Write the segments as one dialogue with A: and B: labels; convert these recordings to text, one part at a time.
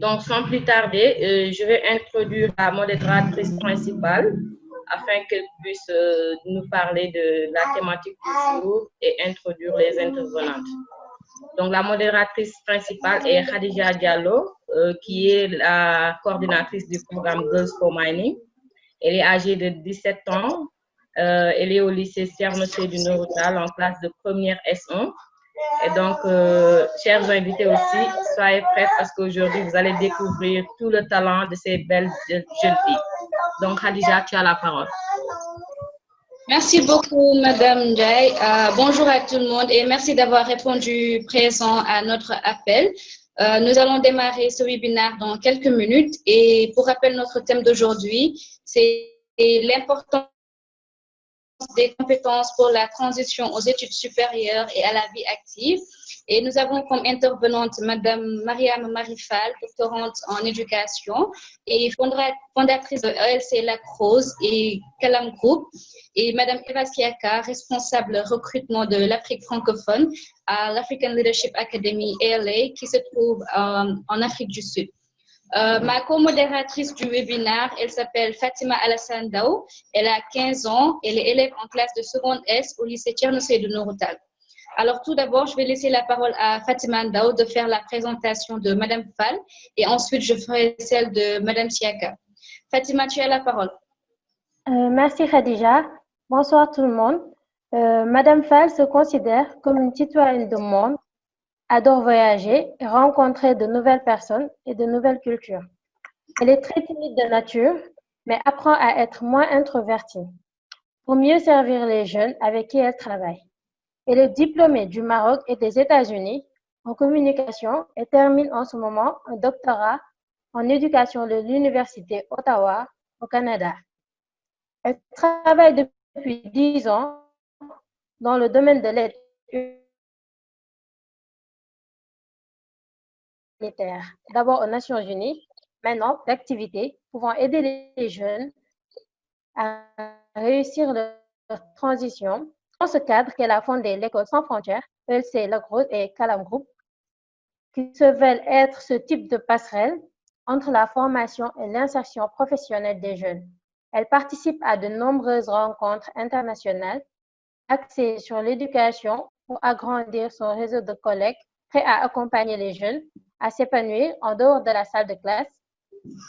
A: Donc, sans plus tarder, je vais introduire la modératrice principale afin qu'elle puisse nous parler de la thématique du jour et introduire les intervenantes. Donc, la modératrice principale est Khadija Diallo, qui est la coordinatrice du programme Girls for Mining. Elle est âgée de 17 ans. Elle est au lycée Thierno Seydou Nourou Tall en classe de première S1. Et donc, chers invités aussi, soyez prêts parce qu'aujourd'hui, vous allez découvrir tout le talent de ces belles jeunes filles. Donc, Khadija, tu as la parole.
B: Merci beaucoup, Madame Ndiaye. Bonjour à tout le monde et merci d'avoir répondu présent à notre appel. Nous allons démarrer ce webinaire dans quelques minutes et pour rappel, notre thème d'aujourd'hui, c'est l'importance des compétences pour la transition aux études supérieures et à la vie active. Et nous avons comme intervenante Madame Mariam Marifal, doctorante en éducation et fondatrice de ELC Lacrose et Calam Group, et Madame Eva Siaka, responsable recrutement de l'Afrique francophone à l'African Leadership Academy ALA qui se trouve en Afrique du Sud. Ma co-modératrice du webinaire, elle s'appelle Fatima Alassane Dao. Elle a 15 ans. Elle est élève en classe de seconde S au lycée Thierno Seydou Nourou Tall. Alors, tout d'abord, je vais laisser la parole à Fatima Dao de faire la présentation de Madame Fall et ensuite, je ferai celle de Madame Siaka. Fatima, tu as la parole.
C: Merci Khadija. Bonsoir tout le monde. Madame Fall se considère comme une citoyenne du monde, adore voyager et rencontrer de nouvelles personnes et de nouvelles cultures. Elle est très timide de nature, mais apprend à être moins introvertie pour mieux servir les jeunes avec qui elle travaille. Elle est diplômée du Maroc et des États-Unis en communication et termine en ce moment un doctorat en éducation de l'Université Ottawa au Canada. Elle travaille depuis 10 ans dans le domaine de l'aide humanitaire, d'abord aux Nations Unies, maintenant d'activités pouvant aider les jeunes à réussir leur transition. Dans ce cadre qu'elle a fondé l'École sans frontières, ELC Lacrose et Calam Group, qui se veulent être ce type de passerelle entre la formation et l'insertion professionnelle des jeunes. Elle participe à de nombreuses rencontres internationales axées sur l'éducation pour agrandir son réseau de collègues prêts à accompagner les jeunes à s'épanouir en dehors de la salle de classe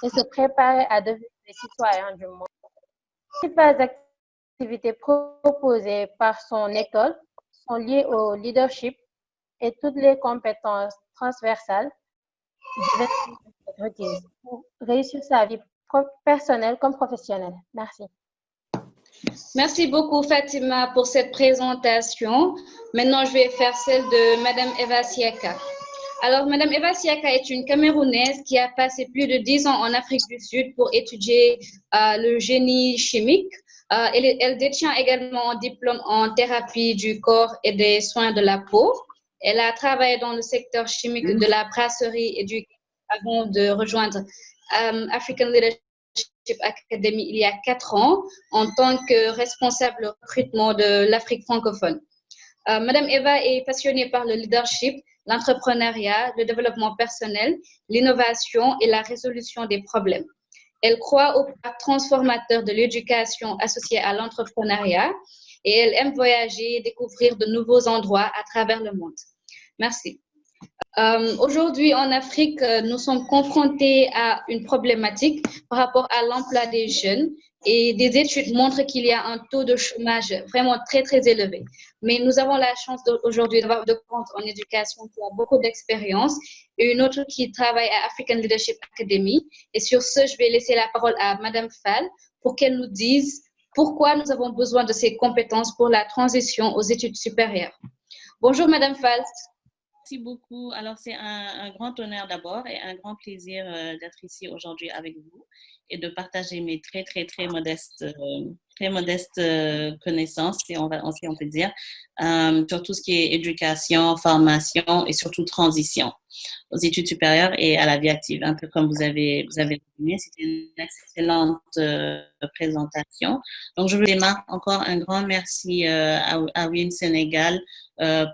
C: et se préparer à devenir des citoyens du monde. Les principales activités proposées par son école sont liées au leadership et toutes les compétences transversales requises pour réussir sa vie personnelle comme professionnelle. Merci.
B: Merci beaucoup Fatima pour cette présentation. Maintenant, je vais faire celle de Madame Eva Siaka. Alors, Madame Eva Siaka est une Camerounaise qui a passé plus de 10 ans en Afrique du Sud pour étudier le génie chimique. Elle détient également un diplôme en thérapie du corps et des soins de la peau. Elle a travaillé dans le secteur chimique de la brasserie et du avant de rejoindre African Leadership Academy il y a 4 ans en tant que responsable recrutement de l'Afrique francophone. Madame Eva est passionnée par le leadership, l'entrepreneuriat, le développement personnel, l'innovation et la résolution des problèmes. Elle croit au pouvoir transformateur de l'éducation associée à l'entrepreneuriat et elle aime voyager et découvrir de nouveaux endroits à travers le monde. Merci. Aujourd'hui, en Afrique, nous sommes confrontés à une problématique par rapport à l'emploi des jeunes et des études montrent qu'il y a un taux de chômage vraiment très, très élevé. Mais nous avons la chance aujourd'hui d'avoir deux comptes en éducation qui ont beaucoup d'expérience et une autre qui travaille à African Leadership Academy. Et sur ce, je vais laisser la parole à Madame Fall pour qu'elle nous dise pourquoi nous avons besoin de ces compétences pour la transition aux études supérieures. Bonjour, Madame Fall.
D: Merci beaucoup. Alors, c'est un grand honneur d'abord et un grand plaisir d'être ici aujourd'hui avec vous et de partager mes très, très, très modestes très modeste connaissance, si on peut dire, sur tout ce qui est éducation, formation et surtout transition aux études supérieures et à la vie active, un peu comme vous avez dit. C'était une excellente présentation. Donc, je vous démarre encore un grand merci à WIN Sénégal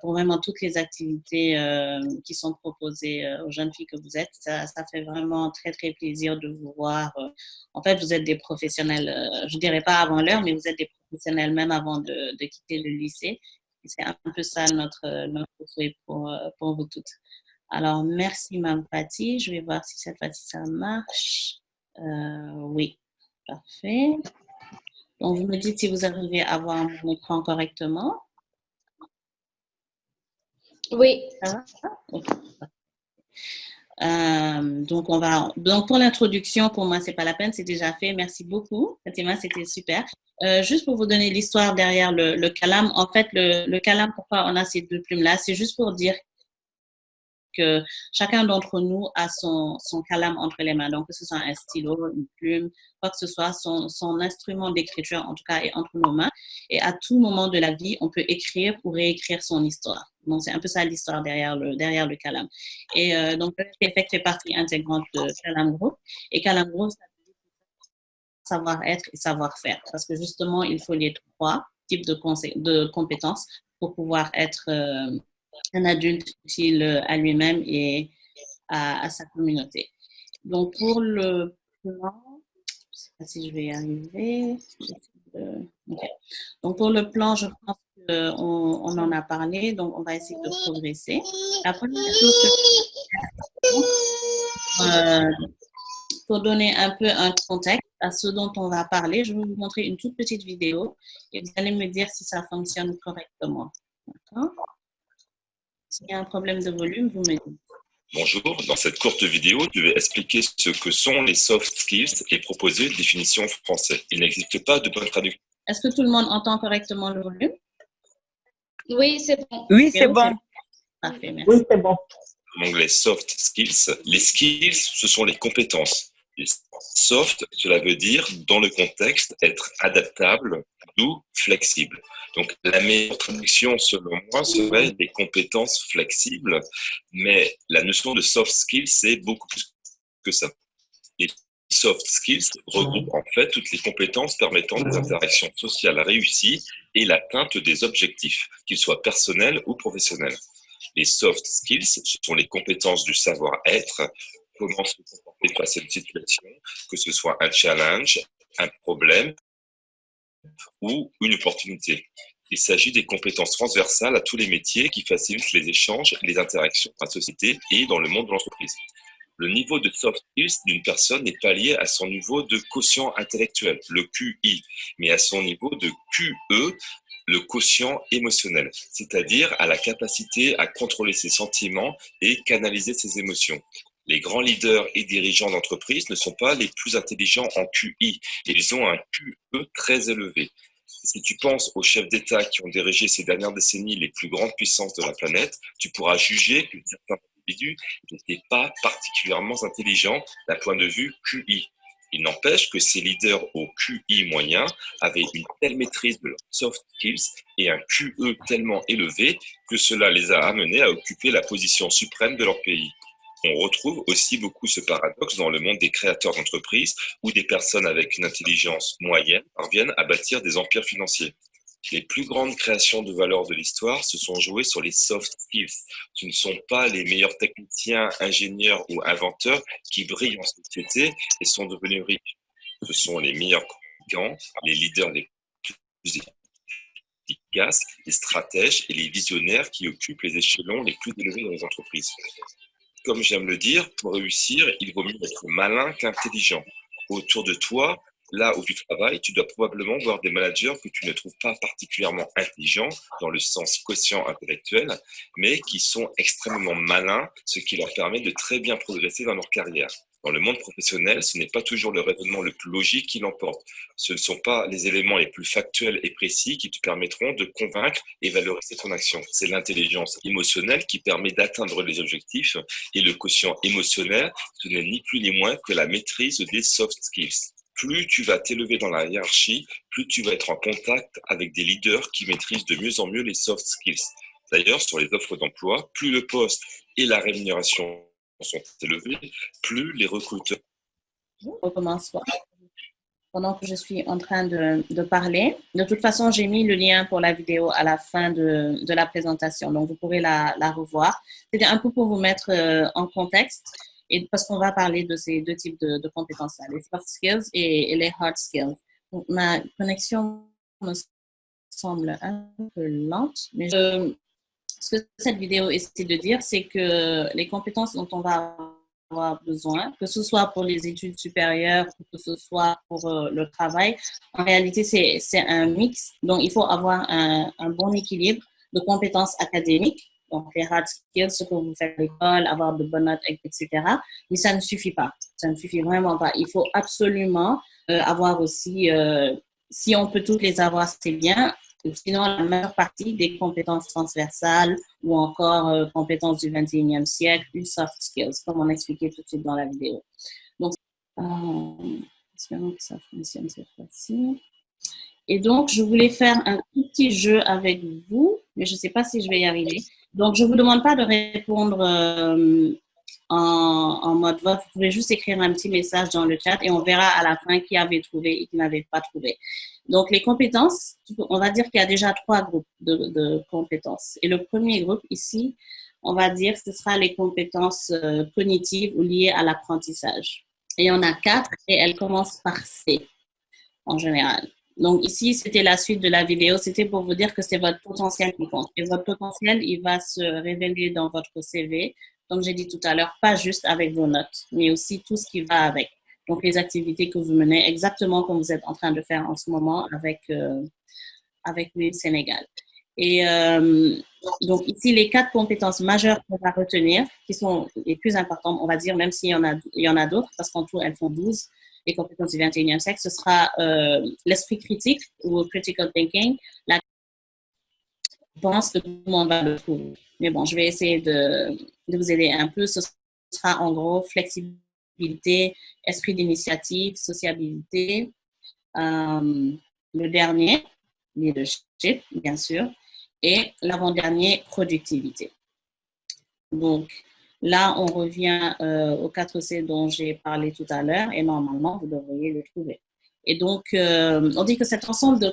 D: pour vraiment toutes les activités qui sont proposées aux jeunes filles que vous êtes. Ça fait vraiment très, très plaisir de vous voir. En fait, vous êtes des professionnels, je ne dirais pas avant l'heure, mais vous êtes des professionnels même avant de quitter le lycée. C'est un peu ça notre souhait pour vous toutes. Alors, merci, Mme Patti. Je vais voir si cette fois-ci ça marche. Oui, parfait. Donc, vous me dites si vous arrivez à voir mon écran correctement.
B: Oui.
D: Ça va? Okay. Donc, pour l'introduction, pour moi, c'est pas la peine, c'est déjà fait. Merci beaucoup, Fatima, c'était super. Juste pour vous donner l'histoire derrière le calame. En fait, le calame, pourquoi on a ces deux plumes-là? C'est juste pour dire que chacun d'entre nous a son calame entre les mains. Donc, que ce soit un stylo, une plume, quoi que ce soit, son instrument d'écriture, en tout cas, est entre nos mains. Et à tout moment de la vie, on peut écrire ou réécrire son histoire. Donc, c'est un peu ça l'histoire derrière le calame. Et donc, le effect fait partie intégrante de Calame Group. Et Calame Group, ça veut dire savoir-être et savoir-faire. Parce que justement, il faut les trois types de compétences pour pouvoir être un adulte utile à lui-même et à sa communauté. Donc, pour le plan, je ne sais pas si je vais y arriver. Okay. Donc, pour le plan, je pense qu'on en a parlé, donc on va essayer de progresser. La première chose pour donner un peu un contexte à ce dont on va parler, je vais vous montrer une toute petite vidéo et vous allez me dire si ça fonctionne correctement. D'accord? S'il y a un problème de volume, vous me dites.
E: Bonjour, dans cette courte vidéo, je vais expliquer ce que sont les soft skills et proposer une définition en français. Il n'existe pas de bonne traduction.
D: Est-ce que tout le monde entend correctement le volume?
B: Oui, c'est bon.
F: Oui, c'est bon.
D: Parfait, merci.
F: Oui, c'est bon.
E: En anglais, soft skills. Les skills, ce sont les compétences. Les soft, cela veut dire, dans le contexte, être adaptable, doux, flexible. Donc, la meilleure traduction, selon moi, serait les compétences flexibles. Mais la notion de soft skills, c'est beaucoup plus que ça. Les soft skills regroupent en fait toutes les compétences permettant des interactions sociales réussies et l'atteinte des objectifs, qu'ils soient personnels ou professionnels. Les soft skills, ce sont les compétences du savoir-être, comment se comporter face à une situation, que ce soit un challenge, un problème ou une opportunité. Il s'agit des compétences transversales à tous les métiers qui facilitent les échanges et les interactions dans la société et dans le monde de l'entreprise. Le niveau de soft skills d'une personne n'est pas lié à son niveau de quotient intellectuel, le QI, mais à son niveau de QE, le quotient émotionnel, c'est-à-dire à la capacité à contrôler ses sentiments et canaliser ses émotions. Les grands leaders et dirigeants d'entreprise ne sont pas les plus intelligents en QI, ils ont un QE très élevé. Si tu penses aux chefs d'État qui ont dirigé ces dernières décennies les plus grandes puissances de la planète, tu pourras juger que certains individus n'étaient pas particulièrement intelligents d'un point de vue QI. Il n'empêche que ces leaders au QI moyen avaient une telle maîtrise de leurs soft skills et un QE tellement élevé que cela les a amenés à occuper la position suprême de leur pays. On retrouve aussi beaucoup ce paradoxe dans le monde des créateurs d'entreprises où des personnes avec une intelligence moyenne parviennent à bâtir des empires financiers. Les plus grandes créations de valeur de l'histoire se sont jouées sur les soft skills. Ce ne sont pas les meilleurs techniciens, ingénieurs ou inventeurs qui brillent en société et sont devenus riches. Ce sont les meilleurs communicants, les leaders les plus efficaces, les stratèges et les visionnaires qui occupent les échelons les plus élevés dans les entreprises. Comme j'aime le dire, pour réussir, il vaut mieux être malin qu'intelligent. Autour de toi, là où tu travailles, tu dois probablement voir des managers que tu ne trouves pas particulièrement intelligents dans le sens quotient intellectuel, mais qui sont extrêmement malins, ce qui leur permet de très bien progresser dans leur carrière. Dans le monde professionnel, ce n'est pas toujours le raisonnement le plus logique qui l'emporte. Ce ne sont pas les éléments les plus factuels et précis qui te permettront de convaincre et valoriser ton action. C'est l'intelligence émotionnelle qui permet d'atteindre les objectifs et le quotient émotionnel, ce n'est ni plus ni moins que la maîtrise des soft skills. plus tu vas t'élever dans la hiérarchie, plus tu vas être en contact avec des leaders qui maîtrisent de mieux en mieux les soft skills. D'ailleurs, sur les offres d'emploi, plus le poste et la rémunération sont élevés, plus les recruteurs...
D: On commence pendant que je suis en train de parler. De toute façon, j'ai mis le lien pour la vidéo à la fin de la présentation, donc vous pourrez la revoir. C'était un peu pour vous mettre en contexte, et parce qu'on va parler de ces deux types de compétences-là, les soft skills et les hard skills. Donc, ma connexion me semble un peu lente, mais ce que cette vidéo essaie de dire, c'est que les compétences dont on va avoir besoin, que ce soit pour les études supérieures, que ce soit pour le travail, en réalité, c'est un mix. Donc, il faut avoir un bon équilibre de compétences académiques, donc les hard skills, ce que vous faites à l'école, avoir de bonnes notes, etc. Mais ça ne suffit pas. Ça ne suffit vraiment pas. Il faut absolument avoir aussi, si on peut toutes les avoir, c'est bien. Sinon, la majeure partie des compétences transversales ou encore compétences du 21e siècle, plus soft skills, comme on expliquait tout de suite dans la vidéo. Donc, espérons que ça fonctionne cette fois-ci. Et donc, je voulais faire un tout petit jeu avec vous, mais je ne sais pas si je vais y arriver. Donc, je ne vous demande pas de répondre en mode vote. Vous pouvez juste écrire un petit message dans le chat et on verra à la fin qui avait trouvé et qui n'avait pas trouvé. Donc, les compétences, on va dire qu'il y a déjà 3 groupes de compétences. Et le premier groupe ici, on va dire que ce sera les compétences cognitives ou liées à l'apprentissage. Et il y en a 4 et elles commencent par C en général. Donc ici, c'était la suite de la vidéo. C'était pour vous dire que c'est votre potentiel qui compte. Et votre potentiel, il va se révéler dans votre CV. Comme j'ai dit tout à l'heure, pas juste avec vos notes, mais aussi tout ce qui va avec. Donc les activités que vous menez, exactement comme vous êtes en train de faire en ce moment avec le Sénégal. Et donc ici, les 4 compétences majeures qu'on va retenir, qui sont les plus importantes, on va dire, même s'il y en a d'autres, parce qu'en tout, elles font 12. Les compétences du 21e siècle, ce sera l'esprit critique ou critical thinking. Je pense que tout le monde va le trouver. Mais bon, je vais essayer de vous aider un peu. Ce sera en gros flexibilité, esprit d'initiative, sociabilité. Le dernier, leadership, bien sûr. Et l'avant-dernier, productivité. Donc, là, on revient aux 4 C dont j'ai parlé tout à l'heure et normalement, vous devriez le trouver. Et donc, on dit que cet ensemble de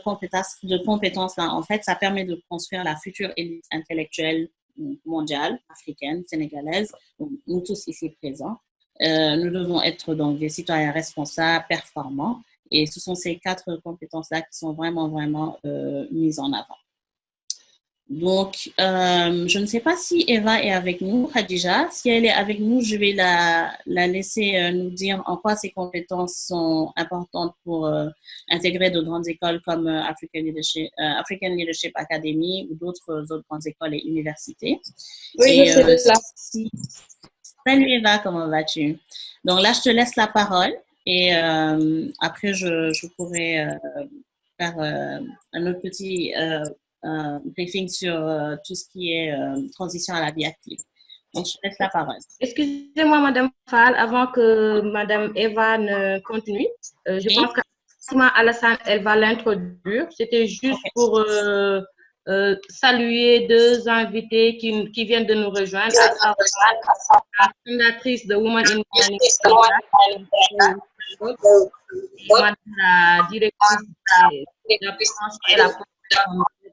D: compétences-là, en fait, ça permet de construire la future élite intellectuelle mondiale, africaine, sénégalaise, donc, nous tous ici présents. Nous devons être donc des citoyens responsables, performants, et ce sont ces 4 compétences-là qui sont vraiment, vraiment mises en avant. Donc, je ne sais pas si Eva est avec nous, Khadija. Si elle est avec nous, je vais la laisser nous dire en quoi ses compétences sont importantes pour intégrer de grandes écoles comme African Leadership Academy ou d'autres grandes écoles et universités.
B: Oui, je suis là.
D: Salut Eva, comment vas-tu? Donc là, je te laisse la parole et après, je pourrai faire un autre petit briefing sur tout ce qui est transition à la vie active. Donc, je te laisse la parole.
A: Excusez-moi, Madame Fall, avant que Madame Eva ne continue, je pense qu'Alassane, elle va l'introduire. C'était juste pour saluer 2 invités qui viennent de nous rejoindre, la fondatrice de Women in Planning, Madame la directrice de la branche et la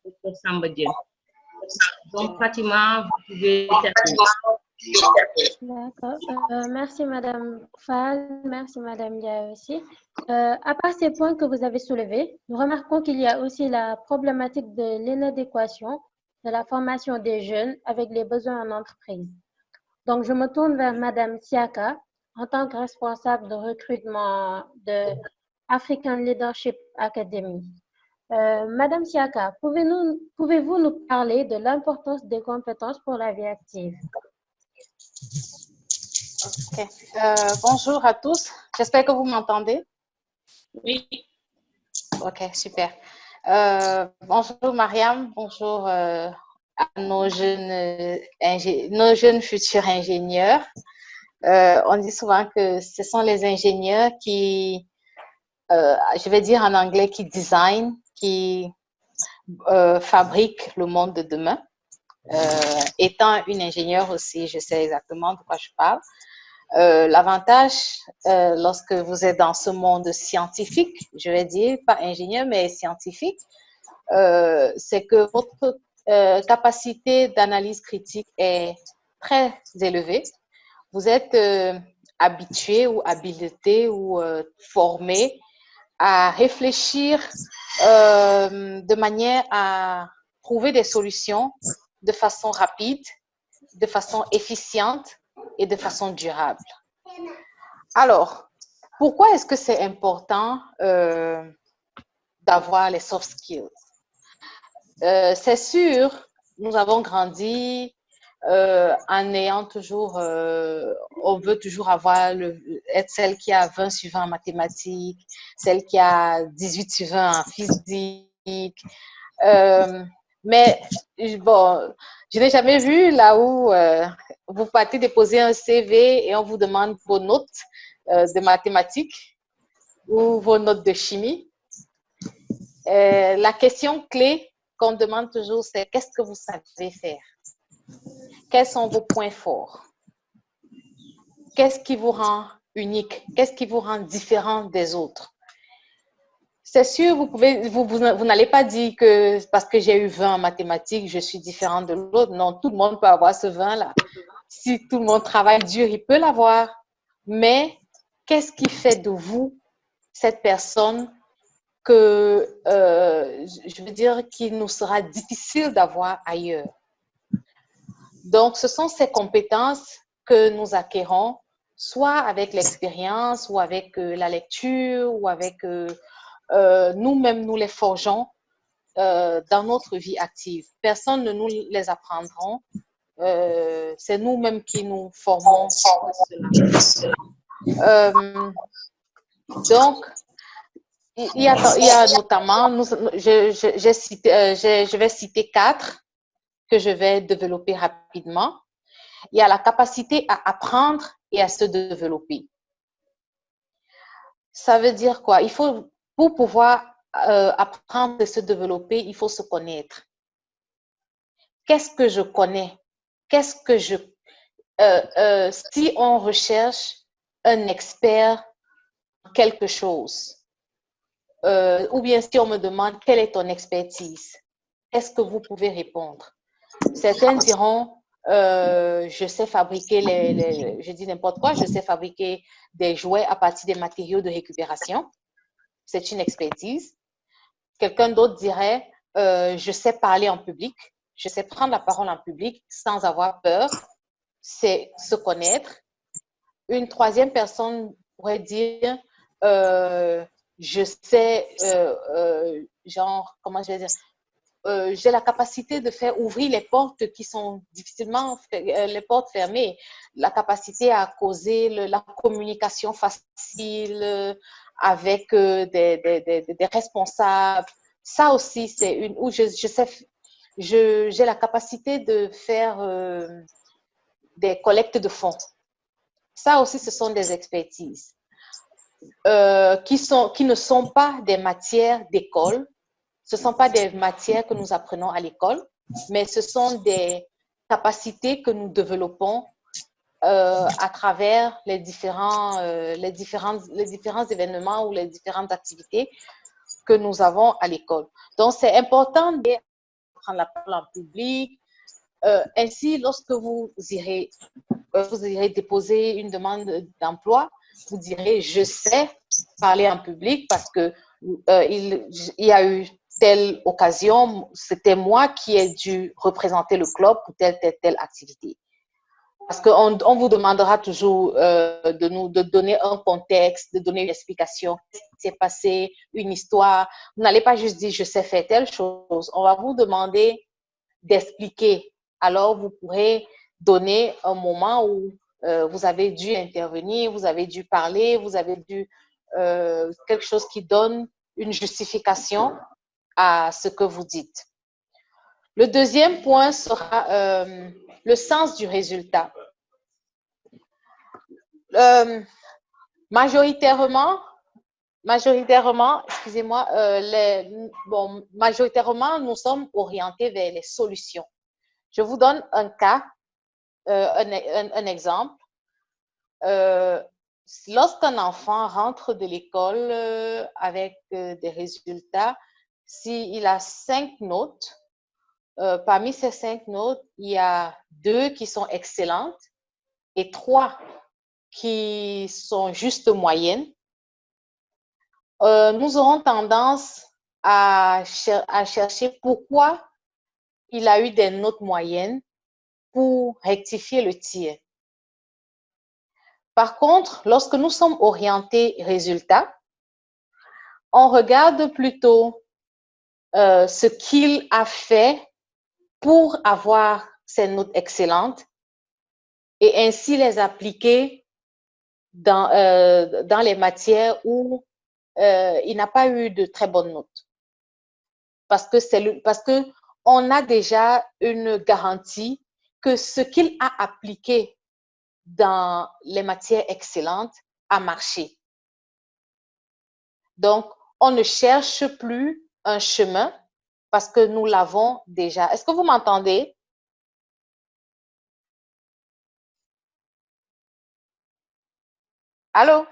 A: Dr Samba Diène. Donc, Fatima, vous pouvez terminer.
C: D'accord. Merci, Madame Fall. Merci, Madame Dia aussi. À part ces points que vous avez soulevés, nous remarquons qu'il y a aussi la problématique de l'inadéquation de la formation des jeunes avec les besoins en entreprise. Donc, je me tourne vers Madame Siaka en tant que responsable de recrutement de African Leadership Academy. Madame Siaka, pouvez-vous nous parler de l'importance des compétences pour la vie active?
F: Ok. Bonjour à tous. J'espère que vous m'entendez.
D: Oui.
F: Ok, super. Bonjour Mariam. Bonjour à nos jeunes futurs ingénieurs.,, on dit souvent que ce sont les ingénieurs qui, je vais dire en anglais, qui design, qui fabrique le monde de demain. Étant une ingénieure aussi, je sais exactement de quoi je parle. L'avantage, lorsque vous êtes dans ce monde scientifique, je vais dire, pas ingénieur, mais scientifique, c'est que votre capacité d'analyse critique est très élevée. Vous êtes habitué ou habilité ou formé à réfléchir de manière à trouver des solutions de façon rapide, de façon efficiente et de façon durable. Alors, pourquoi est-ce que c'est important d'avoir les soft skills? C'est sûr, nous avons grandi en ayant toujours, on veut toujours être celle qui a 20 sur 20 en mathématiques, celle qui a 18 sur 20 en physique. Mais bon, je n'ai jamais vu là où vous partez déposer un CV et on vous demande vos notes de mathématiques ou vos notes de chimie. La question clé qu'on demande toujours, c'est qu'est-ce que vous savez faire? Quels sont vos points forts? Qu'est-ce qui vous rend unique? Qu'est-ce qui vous rend différent des autres? C'est sûr, vous n'allez pas dire que parce que j'ai eu 20 en mathématiques, je suis différente de l'autre. Non, tout le monde peut avoir ce 20-là. Si tout le monde travaille dur, il peut l'avoir. Mais qu'est-ce qui fait de vous cette personne que, je veux dire, qu'il nous sera difficile d'avoir ailleurs? Donc, ce sont ces compétences que nous acquérons, soit avec l'expérience, ou avec la lecture, ou avec nous-mêmes, nous les forgeons dans notre vie active. Personne ne nous les apprendra. C'est nous-mêmes qui nous formons cela. Donc, il y a notamment, je vais citer 4 que je vais développer rapidement. Il y a la capacité à apprendre et à se développer. Ça veut dire quoi? Pour pouvoir apprendre et se développer, il faut se connaître. Qu'est-ce que je connais? Si on recherche un expert en quelque chose, ou bien si on me demande quelle est ton expertise, est-ce que vous pouvez répondre? Certains diront, je sais fabriquer je dis n'importe quoi, je sais fabriquer des jouets à partir des matériaux de récupération. C'est une expertise. Quelqu'un d'autre dirait, je sais parler en public, je sais prendre la parole en public sans avoir peur. C'est se connaître. Une troisième personne pourrait dire, je sais, genre, comment je vais dire, j'ai la capacité de faire ouvrir les portes qui sont difficilement, les portes fermées, la capacité à causer la communication facile avec des responsables. Ça aussi, c'est une où j'ai la capacité de faire des collectes de fonds. Ça aussi, ce sont des expertises qui ne sont pas des matières d'école. Ce ne sont pas des matières que nous apprenons à l'école, mais ce sont des capacités que nous développons à travers les différents événements ou les différentes activités que nous avons à l'école. Donc, c'est important de prendre la parole en public. Ainsi, lorsque vous irez déposer une demande d'emploi, vous direz « je sais parler en public parce que il y a eu telle occasion, c'était moi qui ai dû représenter le club pour telle activité. » Parce qu'on vous demandera toujours de donner un contexte, de donner une explication, qu'est-ce qui s'est passé, une histoire. Vous n'allez pas juste dire « je sais faire telle chose ». On va vous demander d'expliquer. Alors, vous pourrez donner un moment où vous avez dû intervenir, vous avez dû parler, vous avez dû quelque chose qui donne une justification à ce que vous dites. Le deuxième point sera le sens du résultat. Majoritairement, Majoritairement, excusez-moi, majoritairement, nous sommes orientés vers les solutions. Je vous donne un cas, un exemple. Lorsqu'un enfant rentre de l'école avec des résultats, s'il a 5 notes, parmi ces 5 notes, il y a 2 qui sont excellentes et 3 qui sont juste moyennes. Nous aurons tendance à chercher pourquoi il a eu des notes moyennes pour rectifier le tir. Par contre, lorsque nous sommes orientés résultats, on regarde plutôt ce qu'il a fait pour avoir ces notes excellentes et ainsi les appliquer dans les matières où il n'a pas eu de très bonnes notes. Parce que on a déjà une garantie que ce qu'il a appliqué dans les matières excellentes a marché. Donc, on ne cherche plus un chemin parce que nous l'avons déjà. Est-ce que vous m'entendez? Allô?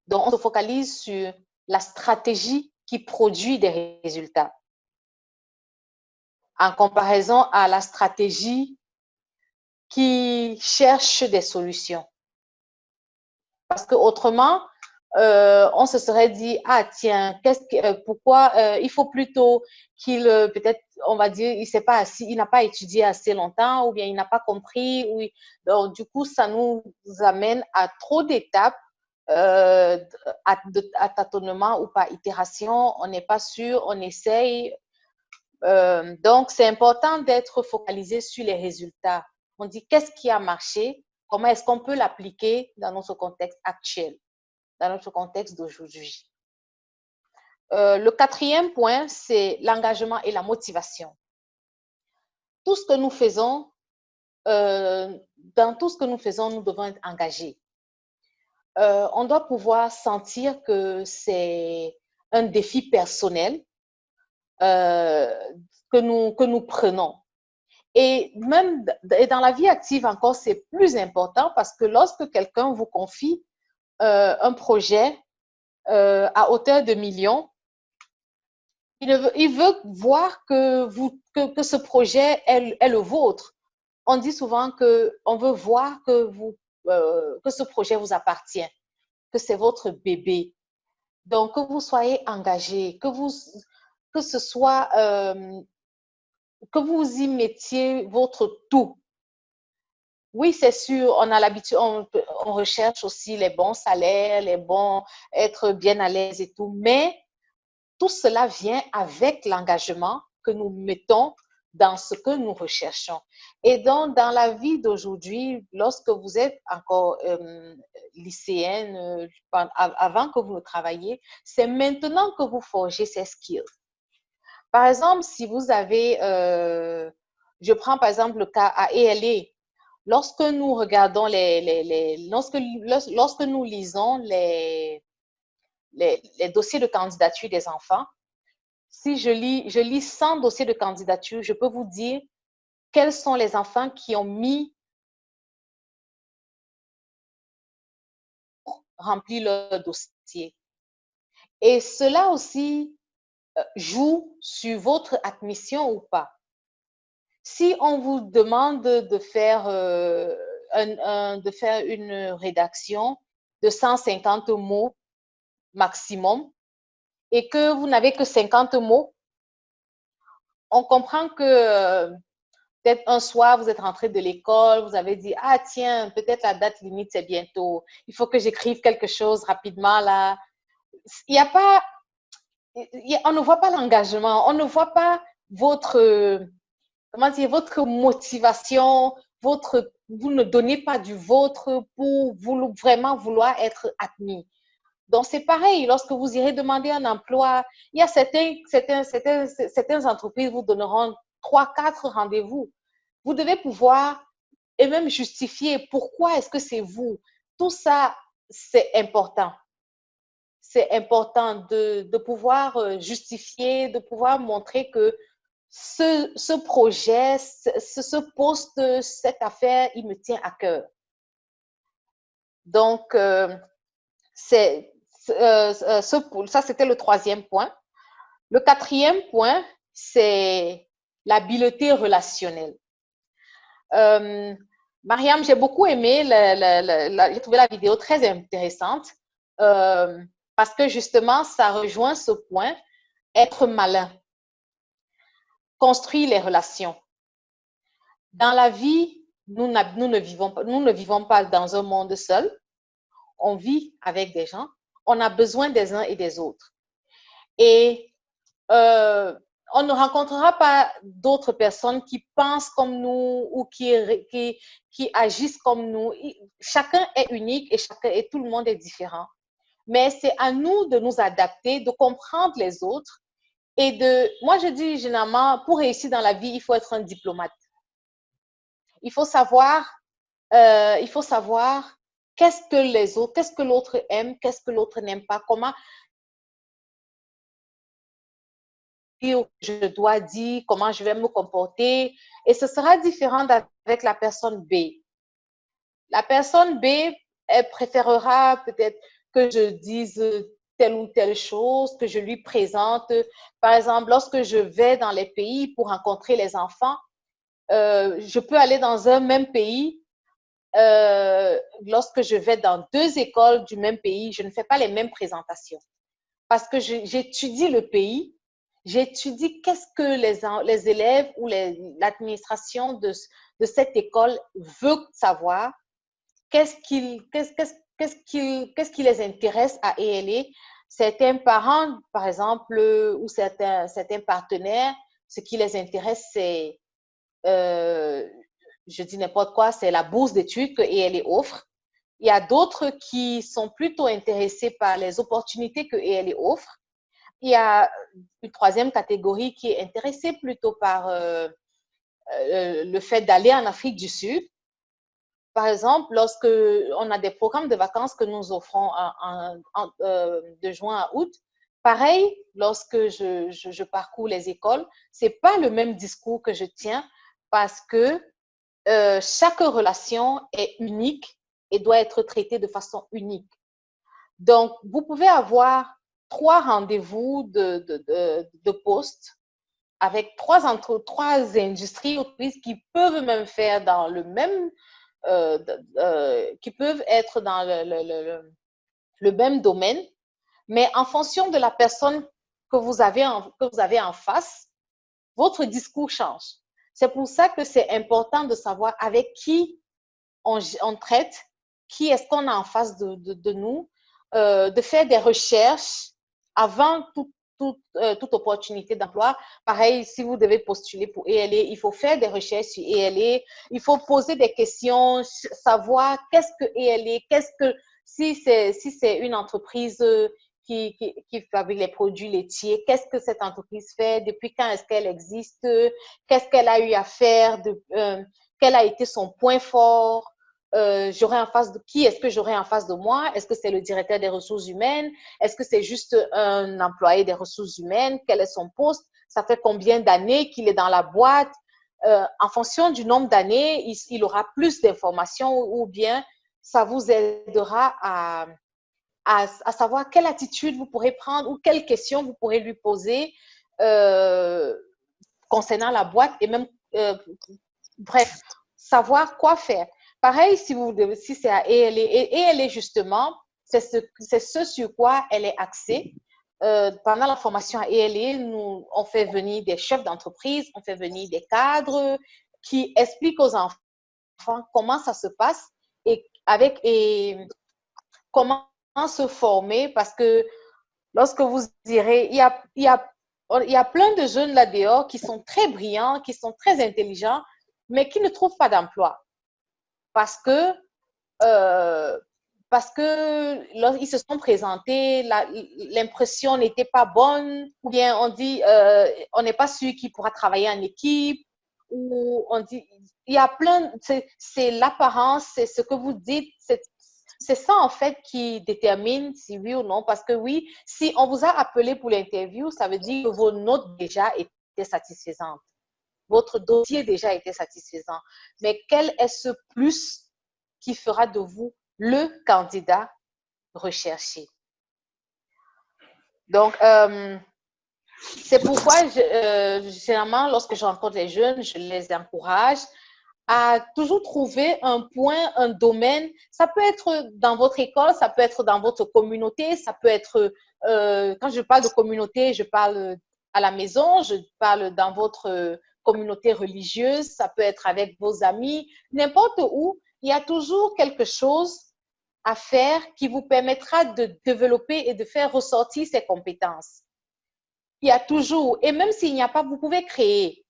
F: Donc, on se focalise sur la stratégie qui produit des résultats en comparaison à la stratégie qui cherche des solutions. Parce que autrement, on se serait dit, ah tiens, pourquoi il faut plutôt qu'il, peut-être, on va dire, il n'a pas étudié assez longtemps ou bien il n'a pas compris. Donc, du coup, ça nous amène à trop d'étapes, à tâtonnement ou par itération. On n'est pas sûr, on essaye. Donc, c'est important d'être focalisé sur les résultats. On dit, qu'est-ce qui a marché? Comment est-ce qu'on peut l'appliquer dans notre contexte actuel, dans notre contexte d'aujourd'hui? Le 4e point, c'est l'engagement et la motivation. Tout ce que nous faisons, dans tout ce que nous faisons, nous devons être engagés. On doit pouvoir sentir que c'est un défi personnel que nous prenons. Et même dans la vie active encore, c'est plus important parce que lorsque quelqu'un vous confie un projet à hauteur de millions, il veut voir que ce projet est le vôtre. On dit souvent qu'on veut voir que ce projet vous appartient, que c'est votre bébé. Donc, que vous soyez engagé, que ce soit, que vous y mettiez votre tout. Oui, c'est sûr, on a l'habitude, on recherche aussi les bons salaires, être bien à l'aise et tout, mais tout cela vient avec l'engagement que nous mettons dans ce que nous recherchons. Et donc, dans la vie d'aujourd'hui, lorsque vous êtes encore lycéenne, avant que vous ne travailliez, c'est maintenant que vous forgez ces skills. Par exemple, si vous avez, je prends par exemple le cas à ELA, lorsque nous regardons lorsque nous lisons les dossiers de candidature des enfants, si je lis 100 dossiers de candidature, je peux vous dire quels sont les enfants qui ont rempli leur dossier. Et cela aussi joue sur votre admission ou pas. Si on vous demande de faire, une rédaction de 150 mots maximum et que vous n'avez que 50 mots, on comprend que peut-être un soir, vous êtes rentré de l'école, vous avez dit, ah tiens, peut-être la date limite, c'est bientôt. Il faut que j'écrive quelque chose rapidement là. Il n'y a pas, on ne voit pas l'engagement, on ne voit pas votre motivation, vous ne donnez pas du vôtre pour vraiment vouloir être admis. Donc, c'est pareil, lorsque vous irez demander un emploi, il y a certaines entreprises vous donneront 3-4 rendez-vous. Vous devez pouvoir et même justifier pourquoi est-ce que c'est vous. tout ça, c'est important. C'est important de pouvoir justifier, de pouvoir montrer que ce projet, ce poste, cette affaire, il me tient à cœur. Donc, ça, c'était le troisième point. Le quatrième point, c'est l'habileté relationnelle. Mariam, j'ai beaucoup aimé, j'ai trouvé la vidéo très intéressante parce que justement, ça rejoint ce point, être malin, construire les relations. Dans la vie, nous ne vivons pas dans un monde seul. On vit avec des gens. On a besoin des uns et des autres. Et on ne rencontrera pas d'autres personnes qui pensent comme nous ou qui agissent comme nous. Chacun est unique et tout le monde est différent. Mais c'est à nous de nous adapter, de comprendre les autres et moi je dis généralement, pour réussir dans la vie, il faut être un diplomate. Il faut savoir qu'est-ce que l'autre aime, qu'est-ce que l'autre n'aime pas, comment je dois dire, comment je vais me comporter. Et ce sera différent avec la personne B. La personne B, elle préférera peut-être que je dise telle ou telle chose, que je lui présente. Par exemple, lorsque je vais dans les pays pour rencontrer les enfants, je peux aller dans un même pays. Lorsque je vais dans deux écoles du même pays, je ne fais pas les mêmes présentations. Parce que j'étudie le pays, j'étudie qu'est-ce que les élèves ou l'administration de cette école veut savoir, qu'est-ce qui les intéresse à ELA. Certains parents, par exemple, ou certains partenaires, ce qui les intéresse, c'est, je dis n'importe quoi, c'est la bourse d'études que ELA offre. Il y a d'autres qui sont plutôt intéressés par les opportunités que ELA offre. Il y a une troisième catégorie qui est intéressée plutôt par le fait d'aller en Afrique du Sud. Par exemple, lorsque on a des programmes de vacances que nous offrons de juin à août, pareil, lorsque je parcours les écoles, c'est pas le même discours que je tiens parce que chaque relation est unique et doit être traitée de façon unique. Donc, vous pouvez avoir 3 rendez-vous de poste avec 3 industries qui peuvent même faire dans le même qui peuvent être dans le même domaine, mais en fonction de la personne que vous avez en face, votre discours change. C'est pour ça que c'est important de savoir avec qui on traite, qui est-ce qu'on a en face de nous, de faire des recherches avant toute opportunité d'emploi. Pareil, si vous devez postuler pour ELA, il faut faire des recherches sur ELA, il faut poser des questions, savoir qu'est-ce que ELA, si c'est une entreprise qui fabrique les produits laitiers, qu'est-ce que cette entreprise fait, depuis quand est-ce qu'elle existe, qu'est-ce qu'elle a eu à faire, quel a été son point fort. Qui est-ce que j'aurai en face de moi? Est-ce que c'est le directeur des ressources humaines? Est-ce que c'est juste un employé des ressources humaines? Quel est son poste? Ça fait combien d'années qu'il est dans la boîte? En fonction du nombre d'années, il aura plus d'informations ou bien ça vous aidera à savoir quelle attitude vous pourrez prendre ou quelles questions vous pourrez lui poser concernant la boîte et même, bref, savoir quoi faire. Pareil, si c'est à ELA, et ELA justement, c'est ce sur quoi elle est axée. Pendant la formation à ELA, on fait venir des chefs d'entreprise, on fait venir des cadres qui expliquent aux enfants comment ça se passe et comment se former, parce que lorsque vous direz, il y a plein de jeunes là dehors qui sont très brillants, qui sont très intelligents, mais qui ne trouvent pas d'emploi. Parce que lorsqu'ils se sont présentés, l'impression n'était pas bonne, ou bien on dit on n'est pas sûr qu'il pourra travailler en équipe, ou on dit il y a plein, c'est l'apparence, c'est ce que vous dites, c'est ça en fait qui détermine si oui ou non. Parce que oui, si on vous a appelé pour l'interview, ça veut dire que vos notes déjà étaient satisfaisantes. Votre dossier déjà était satisfaisant. Mais quel est ce plus qui fera de vous le candidat recherché? Donc, c'est pourquoi, généralement, lorsque je rencontre les jeunes, je les encourage à toujours trouver un point, un domaine. Ça peut être dans votre école, ça peut être dans votre communauté, ça peut être, quand je parle de communauté, je parle à la maison, je parle dans votre communauté religieuse, ça peut être avec vos amis, n'importe où, il y a toujours quelque chose à faire qui vous permettra de développer et de faire ressortir ces compétences. Il y a toujours, et même s'il n'y a pas, vous pouvez créer.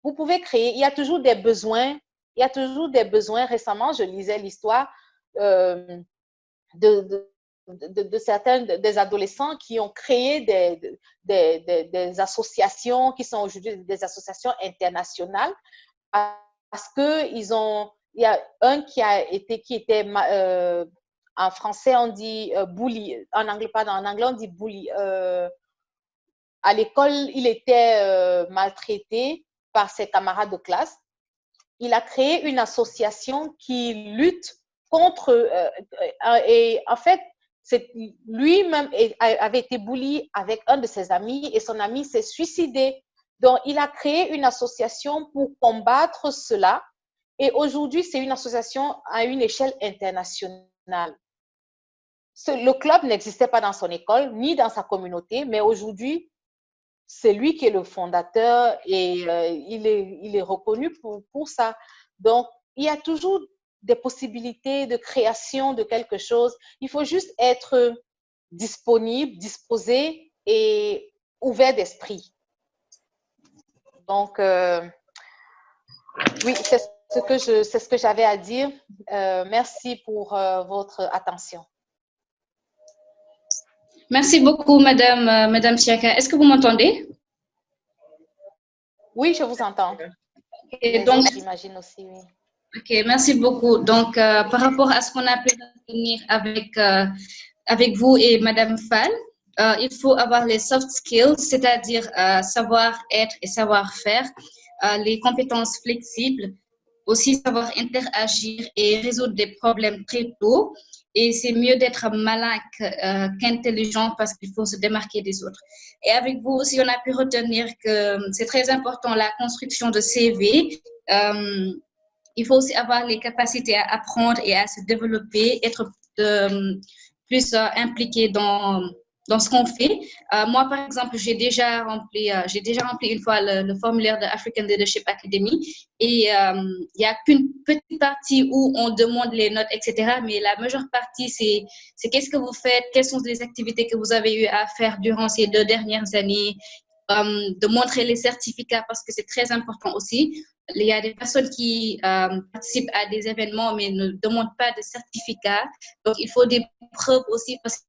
F: Vous pouvez créer, il y a toujours des besoins. Il y a toujours des besoins. Récemment, je lisais l'histoire de certains des adolescents qui ont créé des associations qui sont aujourd'hui des associations internationales parce qu'il y a un qui était en français on dit bully, en anglais pardon, en anglais on dit bully. À l'école, il était maltraité par ses camarades de classe. Il a créé une association qui lutte contre, et en fait, lui-même avait été bully avec un de ses amis et son ami s'est suicidé. Donc, il a créé une association pour combattre cela. Et aujourd'hui, c'est une association à une échelle internationale. Le club n'existait pas dans son école ni dans sa communauté, mais aujourd'hui, c'est lui qui est le fondateur et il est reconnu pour ça. Donc, il y a toujours des possibilités de création de quelque chose. Il faut juste être disponible, disposé et ouvert d'esprit. Donc, oui, c'est ce que j'avais à dire. Merci pour votre attention.
B: Merci beaucoup, Madame Siaka. Est-ce que vous m'entendez?
F: Oui, je vous entends.
B: Et donc,
F: j'imagine aussi, oui.
B: Ok, merci beaucoup. Donc, par rapport à ce qu'on a pu retenir avec vous et Madame Fall, il faut avoir les soft skills, c'est-à-dire savoir-être et savoir-faire, les compétences flexibles, aussi savoir interagir et résoudre des problèmes très tôt. Et c'est mieux d'être malin qu'intelligent parce qu'il faut se démarquer des autres. Et avec vous aussi, on a pu retenir que c'est très important la construction de CV. Il faut aussi avoir les capacités à apprendre et à se développer, être plus impliqué dans ce qu'on fait. Moi, par exemple, j'ai déjà rempli une fois le formulaire de African Leadership Academy et il n'y a qu'une petite partie où on demande les notes, etc. Mais la majeure partie, c'est qu'est-ce que vous faites, quelles sont les activités que vous avez eu à faire durant ces 2 dernières années, de montrer les certificats parce que c'est très important aussi. Il y a des personnes qui participent à des événements mais ne demandent pas de certificat. Donc, il faut des preuves aussi parce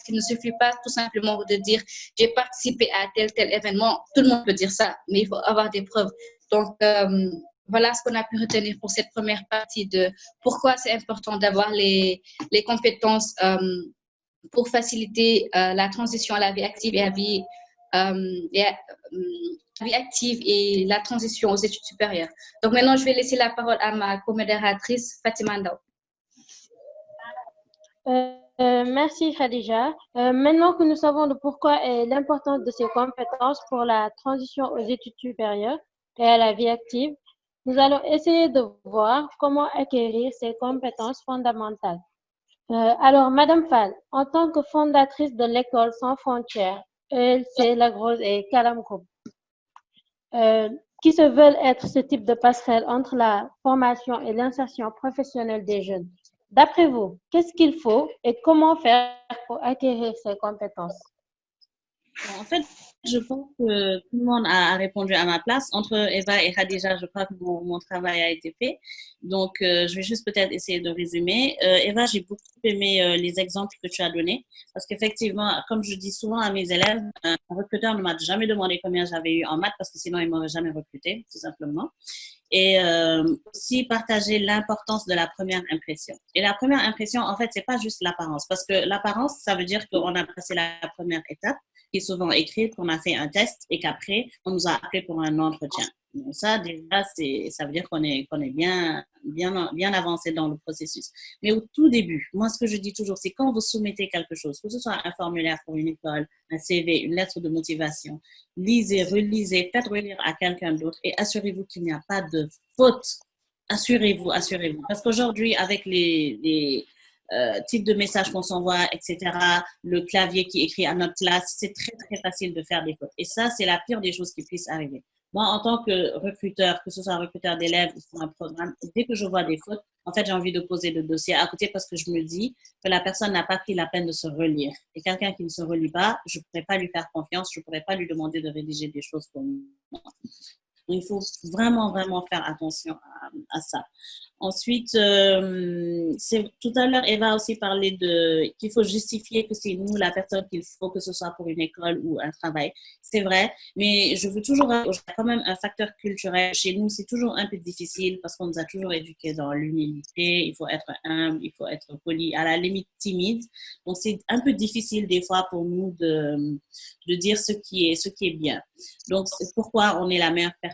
B: qu'il ne suffit pas tout simplement de dire j'ai participé à tel événement. Tout le monde peut dire ça, mais il faut avoir des preuves. Donc, voilà ce qu'on a pu retenir pour cette première partie de pourquoi c'est important d'avoir les compétences pour faciliter la transition à la vie active et à vie active et la transition aux études supérieures. Donc maintenant, je vais laisser la parole à ma co-modératrice, Fatima Ndao.
C: Merci Khadija. Maintenant que nous savons le pourquoi et l'importance de ces compétences pour la transition aux études supérieures et à la vie active, nous allons essayer de voir comment acquérir ces compétences fondamentales. Alors, Madame Fall, en tant que fondatrice de l'école sans frontières, ELC Lagrose et Kalamkou, qui se veulent être ce type de passerelle entre la formation et l'insertion professionnelle des jeunes. D'après vous, qu'est-ce qu'il faut et comment faire pour acquérir ces compétences?
D: En fait, je pense que tout le monde a répondu à ma place. Entre Eva et Khadija, je crois que mon travail a été fait. Donc, je vais juste peut-être essayer de résumer. Eva, j'ai beaucoup aimé les exemples que tu as donnés parce qu'effectivement, comme je dis souvent à mes élèves, un recruteur ne m'a jamais demandé combien j'avais eu en maths parce que sinon, il ne m'aurait jamais recruté, tout simplement. Et aussi partager l'importance de la première impression. Et la première impression, en fait, c'est pas juste l'apparence parce que l'apparence, ça veut dire qu'on a passé la première étape qui est souvent écrite, qu'on a fait un test et qu'après, on nous a appelé pour un entretien. Donc ça, déjà, ça veut dire qu'on est bien avancé dans le processus. Mais au tout début, moi, ce que je dis toujours, c'est quand vous soumettez quelque chose, que ce soit un formulaire pour une école, un CV, une lettre de motivation, lisez, relisez, faites relire à quelqu'un d'autre et assurez-vous qu'il n'y a pas de faute. Assurez-vous. Parce qu'aujourd'hui, avec les type de message qu'on s'envoie, etc., le clavier qui écrit à notre place, c'est très, très facile de faire des fautes. Et ça, c'est la pire des choses qui puissent arriver. Moi, en tant que recruteur, que ce soit un recruteur d'élèves ou pour un programme, dès que je vois des fautes, en fait, j'ai envie de poser le dossier à côté parce que je me dis que la personne n'a pas pris la peine de se relire. Et quelqu'un qui ne se relit pas, je ne pourrais pas lui faire confiance, je ne pourrais pas lui demander de rédiger des choses pour moi. Donc, il faut vraiment faire attention à ça. Ensuite, tout à l'heure, Eva a aussi parlé qu'il faut justifier que c'est nous la personne qu'il faut, que ce soit pour une école ou un travail. C'est vrai, mais je veux toujours quand même un facteur culturel. Chez nous, c'est toujours un peu difficile parce qu'on nous a toujours éduqués dans l'humilité. Il faut être humble, il faut être poli, à la limite timide. Donc, c'est un peu difficile des fois pour nous de dire ce qui est bien. Donc, c'est pourquoi on est la meilleure personne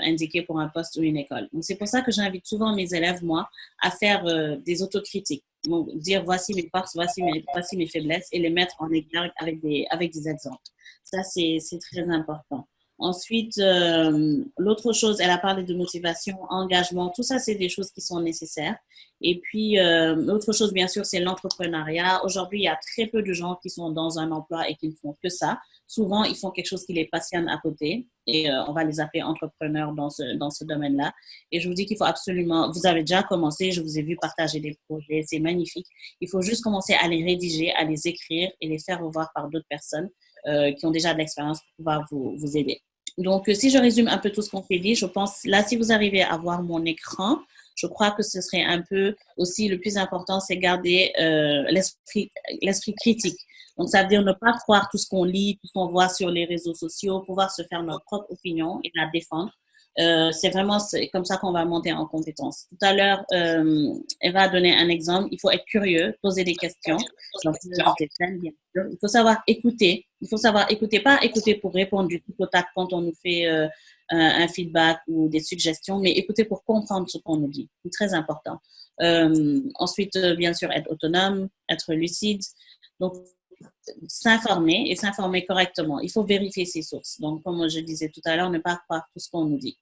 D: indiquée pour un poste ou une école. Donc, c'est pour ça que j'invite souvent mes élèves, moi, à faire des autocritiques. Donc, dire voici mes forces, voici mes faiblesses et les mettre en exergue avec des exemples. Ça, c'est très important. Ensuite, l'autre chose, elle a parlé de motivation, engagement. Tout ça, c'est des choses qui sont nécessaires. Et puis, l'autre chose, bien sûr, c'est l'entrepreneuriat. Aujourd'hui, il y a très peu de gens qui sont dans un emploi et qui ne font que ça. Souvent, ils font quelque chose qui les passionne à côté et on va les appeler entrepreneurs dans ce domaine-là. Et je vous dis qu'il faut absolument, vous avez déjà commencé, je vous ai vu partager des projets, c'est magnifique. Il faut juste commencer à les rédiger, à les écrire et les faire revoir par d'autres personnes qui ont déjà de l'expérience pour pouvoir vous aider. Donc, si je résume un peu tout ce qu'on s'est dit, je pense, là, si vous arrivez à voir mon écran, je crois que ce serait un peu aussi le plus important, c'est garder l'esprit critique. Donc, ça veut dire ne pas croire tout ce qu'on lit, tout ce qu'on voit sur les réseaux sociaux, pouvoir se faire notre propre opinion et la défendre. C'est vraiment comme ça qu'on va monter en compétence. Tout à l'heure, Eva a donné un exemple. Il faut être curieux, poser des questions. Donc, bien sûr. Il faut savoir écouter. Il faut savoir écouter, pas écouter pour répondre du tout au tac quand on nous fait un feedback ou des suggestions, mais écouter pour comprendre ce qu'on nous dit. C'est très important. Ensuite, bien sûr, être autonome, être lucide. Donc, s'informer et s'informer correctement. Il faut vérifier ses sources. Donc, comme je disais tout à l'heure, ne pas croire tout ce qu'on nous dit.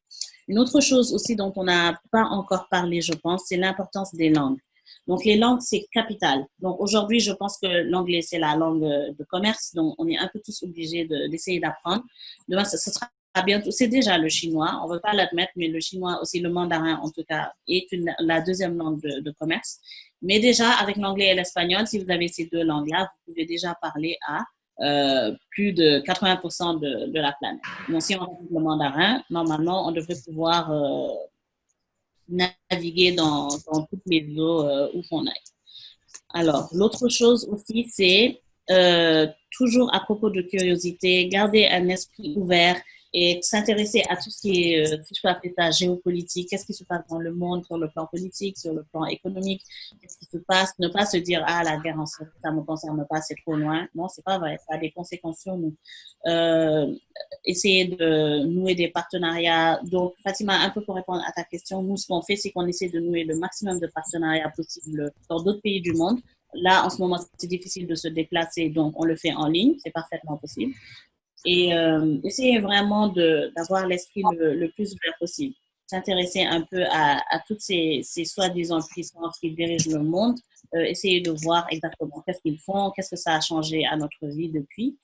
D: Une autre chose aussi dont on n'a pas encore parlé, je pense, c'est l'importance des langues. Donc, les langues, c'est capital. Donc, aujourd'hui, je pense que l'anglais, c'est la langue de commerce. Donc, on est un peu tous obligés d'essayer d'apprendre. Demain, ce sera bientôt, c'est déjà le chinois, on ne veut pas l'admettre, mais le chinois aussi, le mandarin en tout cas, est la deuxième langue de commerce. Mais déjà, avec l'anglais et l'espagnol, si vous avez ces deux langues-là, vous pouvez déjà parler à plus de 80% de la planète. Donc, si on rajoute le mandarin, normalement, on devrait pouvoir naviguer dans toutes les eaux où qu'on aille. Alors, l'autre chose aussi, c'est toujours à propos de curiosité, garder un esprit ouvert et s'intéresser à tout ce qui est, si je peux appeler ça, géopolitique, qu'est-ce qui se passe dans le monde sur le plan politique, sur le plan économique, qu'est-ce qui se passe, ne pas se dire, ah, la guerre en Syrie, ça ne me concerne pas, c'est trop loin. Non, c'est pas vrai, ça a des conséquences sur nous. Essayer de nouer des partenariats. Donc, Fatima, un peu pour répondre à ta question, nous, ce qu'on fait, c'est qu'on essaie de nouer le maximum de partenariats possibles dans d'autres pays du monde. Là, en ce moment, c'est difficile de se déplacer, donc on le fait en ligne, c'est parfaitement possible. Et essayer vraiment d'avoir l'esprit le plus ouvert possible. S'intéresser un peu à toutes ces soi-disant puissances qui dirigent le monde, essayer de voir exactement qu'est-ce qu'ils font, qu'est-ce que ça a changé à notre vie depuis,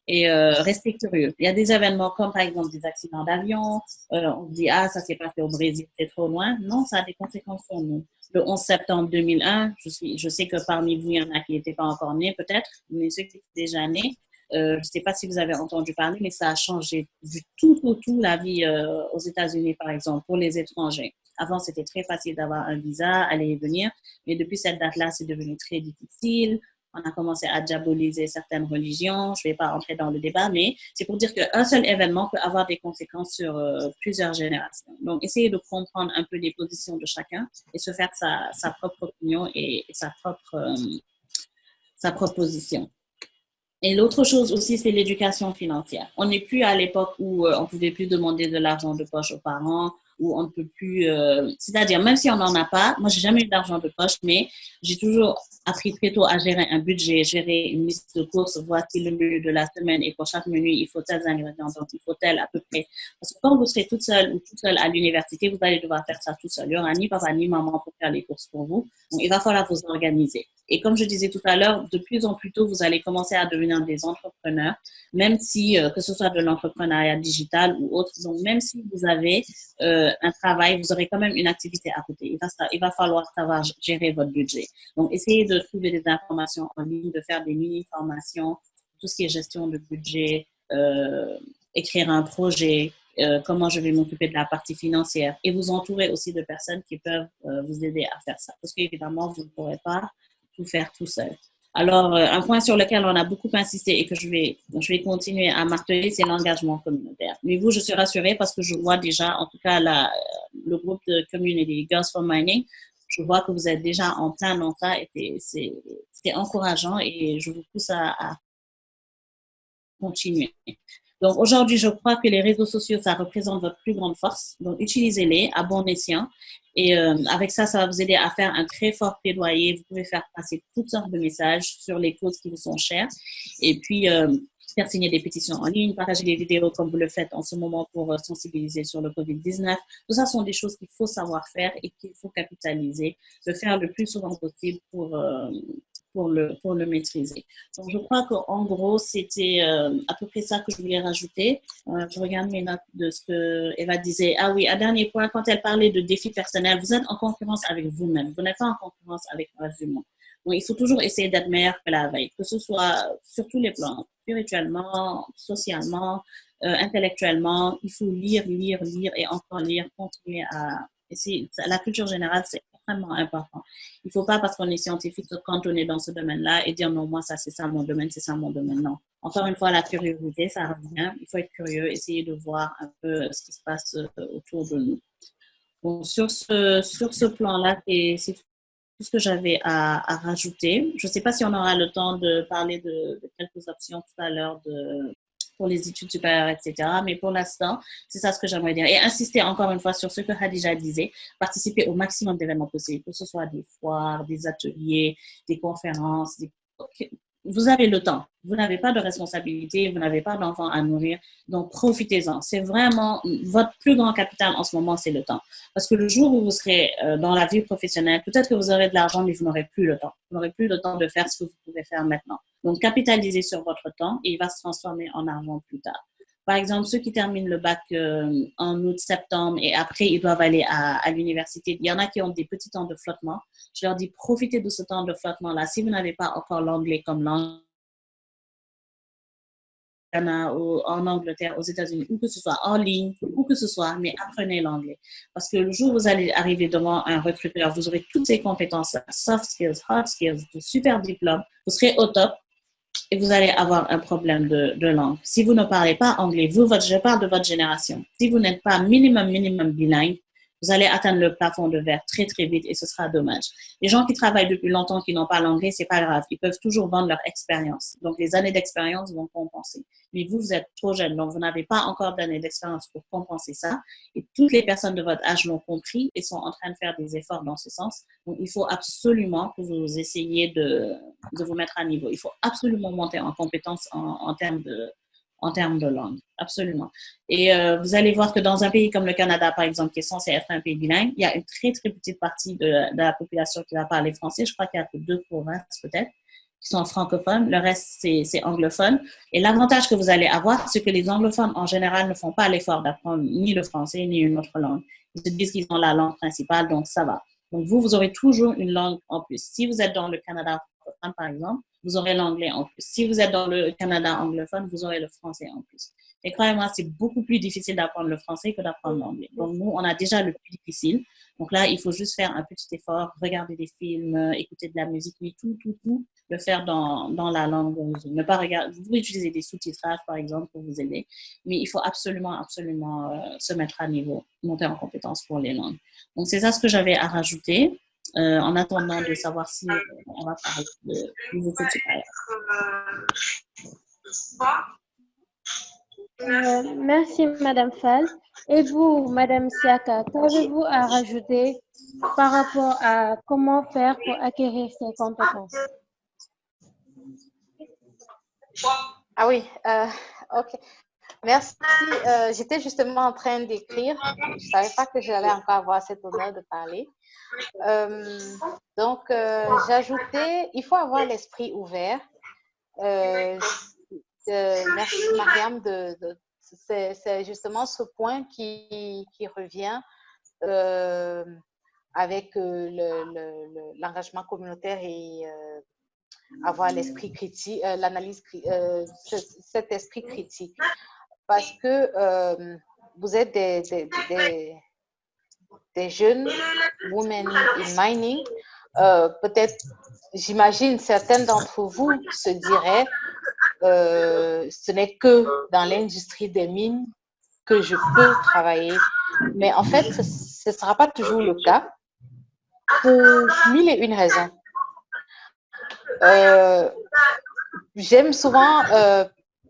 D: et rester curieux. Il y a des événements comme par exemple des accidents d'avion, on se dit « Ah, ça s'est passé au Brésil, c'est trop loin ». Non, ça a des conséquences sur nous. Le 11 septembre 2001, je sais que parmi vous, il y en a qui n'étaient pas encore nés peut-être, mais ceux qui étaient déjà nés, Je ne sais pas si vous avez entendu parler, mais ça a changé du tout au tout la vie aux États-Unis, par exemple, pour les étrangers. Avant, c'était très facile d'avoir un visa, aller et venir, mais depuis cette date-là, c'est devenu très difficile. On a commencé à diaboliser certaines religions. Je ne vais pas entrer dans le débat, mais c'est pour dire qu'un seul événement peut avoir des conséquences sur plusieurs générations. Donc, essayez de comprendre un peu les positions de chacun et se faire sa propre opinion et sa propre position. Et l'autre chose aussi, c'est l'éducation financière. On n'est plus à l'époque où on ne pouvait plus demander de l'argent de poche aux parents, où on ne peut plus... c'est-à-dire, même si on n'en a pas, moi, j'ai jamais eu d'argent de poche, mais j'ai toujours appris très tôt à gérer un budget, gérer une liste de courses, voici le menu de la semaine, et pour chaque menu, il faut tels ingrédients, donc il faut tel à peu près. Parce que quand vous serez toute seule ou tout seul à l'université, vous allez devoir faire ça tout seul. Il n'y aura ni papa ni maman pour faire les courses pour vous. Donc, il va falloir vous organiser. Et comme je disais tout à l'heure, de plus en plus tôt, vous allez commencer à devenir des entrepreneurs, même si, que ce soit de l'entrepreneuriat digital ou autre. Donc, même si vous avez un travail, vous aurez quand même une activité à côté. Il va falloir savoir gérer votre budget. Donc, essayez de trouver des informations en ligne, de faire des mini-formations, tout ce qui est gestion de budget, écrire un projet, comment je vais m'occuper de la partie financière et vous entourer aussi de personnes qui peuvent vous aider à faire ça. Parce qu'évidemment, vous ne pourrez pas tout faire tout seul. Alors, un point sur lequel on a beaucoup insisté et que je vais continuer à marteler, c'est l'engagement communautaire. Mais vous, je suis rassurée parce que je vois déjà, en tout cas, le groupe de community Girls for Mining, je vois que vous êtes déjà en plein dans ça et c'est encourageant et je vous pousse à continuer. Donc, aujourd'hui, je crois que les réseaux sociaux, ça représente votre plus grande force. Donc, utilisez-les à bon escient. Et avec ça, ça va vous aider à faire un très fort plaidoyer. Vous pouvez faire passer toutes sortes de messages sur les causes qui vous sont chères. Et puis, faire signer des pétitions en ligne, partager des vidéos comme vous le faites en ce moment pour sensibiliser sur le COVID-19. Tout ça sont des choses qu'il faut savoir faire et qu'il faut capitaliser, le faire le plus souvent possible pour le maîtriser. Donc, je crois qu'en gros, c'était à peu près ça que je voulais rajouter. Je regarde mes notes de ce que Eva disait. Ah oui, un dernier point, quand elle parlait de défis personnels, vous êtes en concurrence avec vous-même. Vous n'êtes pas en concurrence avec le reste du monde. Donc, il faut toujours essayer d'être meilleur que la veille, que ce soit sur tous les plans, spirituellement, socialement, intellectuellement. Il faut lire et encore lire, continuer à essayer. La culture générale, c'est extrêmement important. Il ne faut pas, parce qu'on est scientifique, se cantonner dans ce domaine-là et dire non, moi, ça, c'est ça mon domaine, c'est ça mon domaine. Non. Encore une fois, la curiosité, ça revient. Il faut être curieux, essayer de voir un peu ce qui se passe autour de nous. Bon, sur ce plan-là, c'est tout ce que j'avais à rajouter. Je ne sais pas si on aura le temps de parler de quelques options tout à l'heure pour les études supérieures, etc. Mais pour l'instant, c'est ça ce que j'aimerais dire. Et insister encore une fois sur ce que Khadija disait, participer au maximum d'événements possibles, que ce soit des foires, des ateliers, des conférences. Vous avez le temps. Vous n'avez pas de responsabilité, vous n'avez pas d'enfants à nourrir. Donc, profitez-en. C'est vraiment votre plus grand capital en ce moment, c'est le temps. Parce que le jour où vous serez dans la vie professionnelle, peut-être que vous aurez de l'argent, mais vous n'aurez plus le temps. Vous n'aurez plus le temps de faire ce que vous pouvez faire maintenant. Donc, capitalisez sur votre temps et il va se transformer en argent plus tard. Par exemple, ceux qui terminent le bac en août, septembre et après, ils doivent aller à l'université. Il y en a qui ont des petits temps de flottement. Je leur dis, profitez de ce temps de flottement-là. Si vous n'avez pas encore l'anglais comme langue, en Angleterre, aux États-Unis, ou que ce soit en ligne, ou que ce soit, mais apprenez l'anglais. Parce que le jour où vous allez arriver devant un recruteur, vous aurez toutes ces compétences, soft skills, hard skills, de super diplômes, vous serez au top et vous allez avoir un problème de langue. Si vous ne parlez pas anglais, je parle de votre génération. Si vous n'êtes pas minimum bilingue, vous allez atteindre le plafond de verre très, très vite et ce sera dommage. Les gens qui travaillent depuis longtemps, qui n'ont pas l'anglais, c'est pas grave. Ils peuvent toujours vendre leur expérience. Donc, les années d'expérience vont compenser. Mais vous êtes trop jeune, donc vous n'avez pas encore d'années d'expérience pour compenser ça. Et toutes les personnes de votre âge l'ont compris et sont en train de faire des efforts dans ce sens. Donc, il faut absolument que vous essayiez de vous mettre à niveau. Il faut absolument monter en compétence en termes de langue, absolument. Et vous allez voir que dans un pays comme le Canada, par exemple, qui est censé être un pays bilingue, il y a une très, très petite partie de la population qui va parler français. Je crois qu'il y a que 2 provinces peut-être qui sont francophones. Le reste, c'est anglophone. Et l'avantage que vous allez avoir, c'est que les anglophones, en général, ne font pas l'effort d'apprendre ni le français, ni une autre langue. Ils se disent qu'ils ont la langue principale, donc ça va. Donc, vous aurez toujours une langue en plus. Si vous êtes dans le Canada anglophone, par exemple, vous aurez l'anglais en plus. Si vous êtes dans le Canada anglophone, vous aurez le français en plus. Et croyez-moi, c'est beaucoup plus difficile d'apprendre le français que d'apprendre l'anglais. Donc, nous, on a déjà le plus difficile. Donc là, il faut juste faire un petit effort, regarder des films, écouter de la musique, mais tout, le faire dans la langue d'origine. Ne pas regarder, vous pouvez utiliser des sous-titrages, par exemple, pour vous aider, mais il faut absolument se mettre à niveau, monter en compétence pour les langues. Donc, c'est ça ce que j'avais à rajouter, en attendant de savoir si on va parler de nouveaux supérieurs.
C: Merci, Madame Fall. Et vous, Madame Siaka, qu'avez-vous à rajouter par rapport à comment faire pour acquérir ces compétences?
F: Ah oui, ok. Merci. J'étais justement en train d'écrire. Je ne savais pas que j'allais encore avoir cet honneur de parler. Donc, j'ajoutais, il faut avoir l'esprit ouvert. Merci, Mariam. C'est justement ce point qui revient avec l'engagement communautaire et avoir l'esprit critique, l'analyse, cet esprit critique. Parce que vous êtes des jeunes women in mining. Peut-être, j'imagine, certaines d'entre vous se diraient ce n'est que dans l'industrie des mines que je peux travailler. Mais en fait, ce ne sera pas toujours le cas pour mille et une raisons. J'aime souvent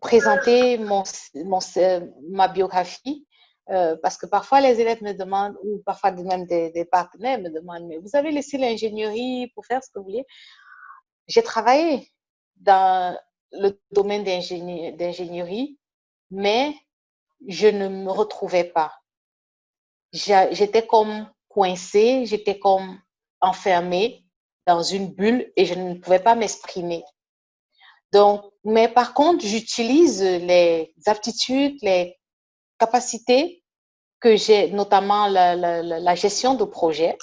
F: présenter ma biographie parce que parfois les élèves me demandent, ou parfois même des partenaires me demandent, mais vous avez laissé l'ingénierie pour faire ce que vous voulez? J'ai travaillé dans le domaine d'ingénierie, mais je ne me retrouvais pas. J'étais comme coincée, j'étais comme enfermée dans une bulle et je ne pouvais pas m'exprimer. Donc, mais par contre, j'utilise les aptitudes, les capacités que j'ai, notamment la gestion de projet,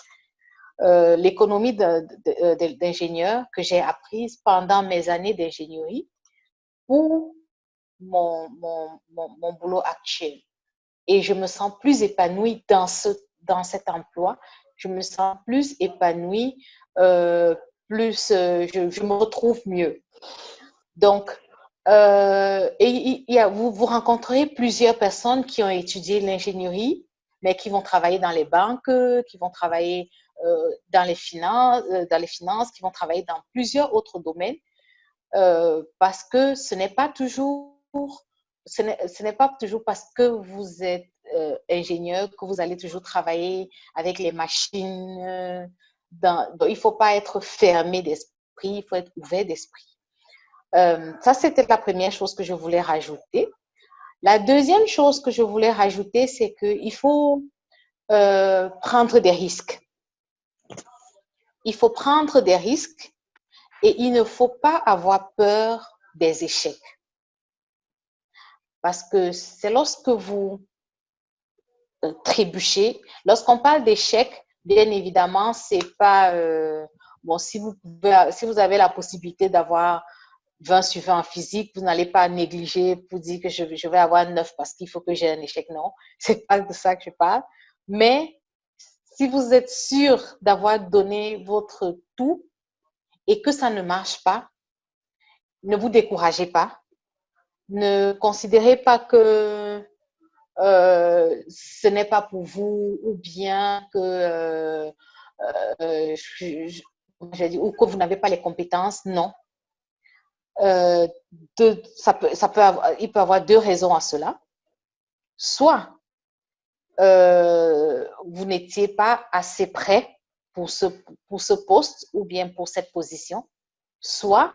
F: l'économie d'ingénieur que j'ai apprise pendant mes années d'ingénierie pour mon boulot actuel. Et je me sens plus épanouie dans cet emploi. Je me sens plus épanouie, je me retrouve mieux. Donc, vous rencontrez plusieurs personnes qui ont étudié l'ingénierie, mais qui vont travailler dans les banques, qui vont travailler dans les finances, qui vont travailler dans plusieurs autres domaines, parce que ce n'est pas toujours parce que vous êtes ingénieur que vous allez toujours travailler avec les machines. Donc, il ne faut pas être fermé d'esprit, il faut être ouvert d'esprit. Ça, c'était la première chose que je voulais rajouter. La deuxième chose que je voulais rajouter, c'est qu'il faut prendre des risques. Il faut prendre des risques et il ne faut pas avoir peur des échecs. Parce que c'est lorsque vous trébuchez, lorsqu'on parle d'échecs, bien évidemment, c'est pas... bon, si vous avez la possibilité d'avoir 20 sur 20 en physique, vous n'allez pas négliger pour dire que je vais avoir 9 parce qu'il faut que j'ai un échec. Non, c'est pas de ça que je parle. Mais si vous êtes sûr d'avoir donné votre tout et que ça ne marche pas, ne vous découragez pas. Ne considérez pas que ce n'est pas pour vous ou bien que, ou que vous n'avez pas les compétences. Non. Il peut avoir deux raisons à cela. Soit vous n'étiez pas assez prêt pour ce poste ou bien pour cette position, soit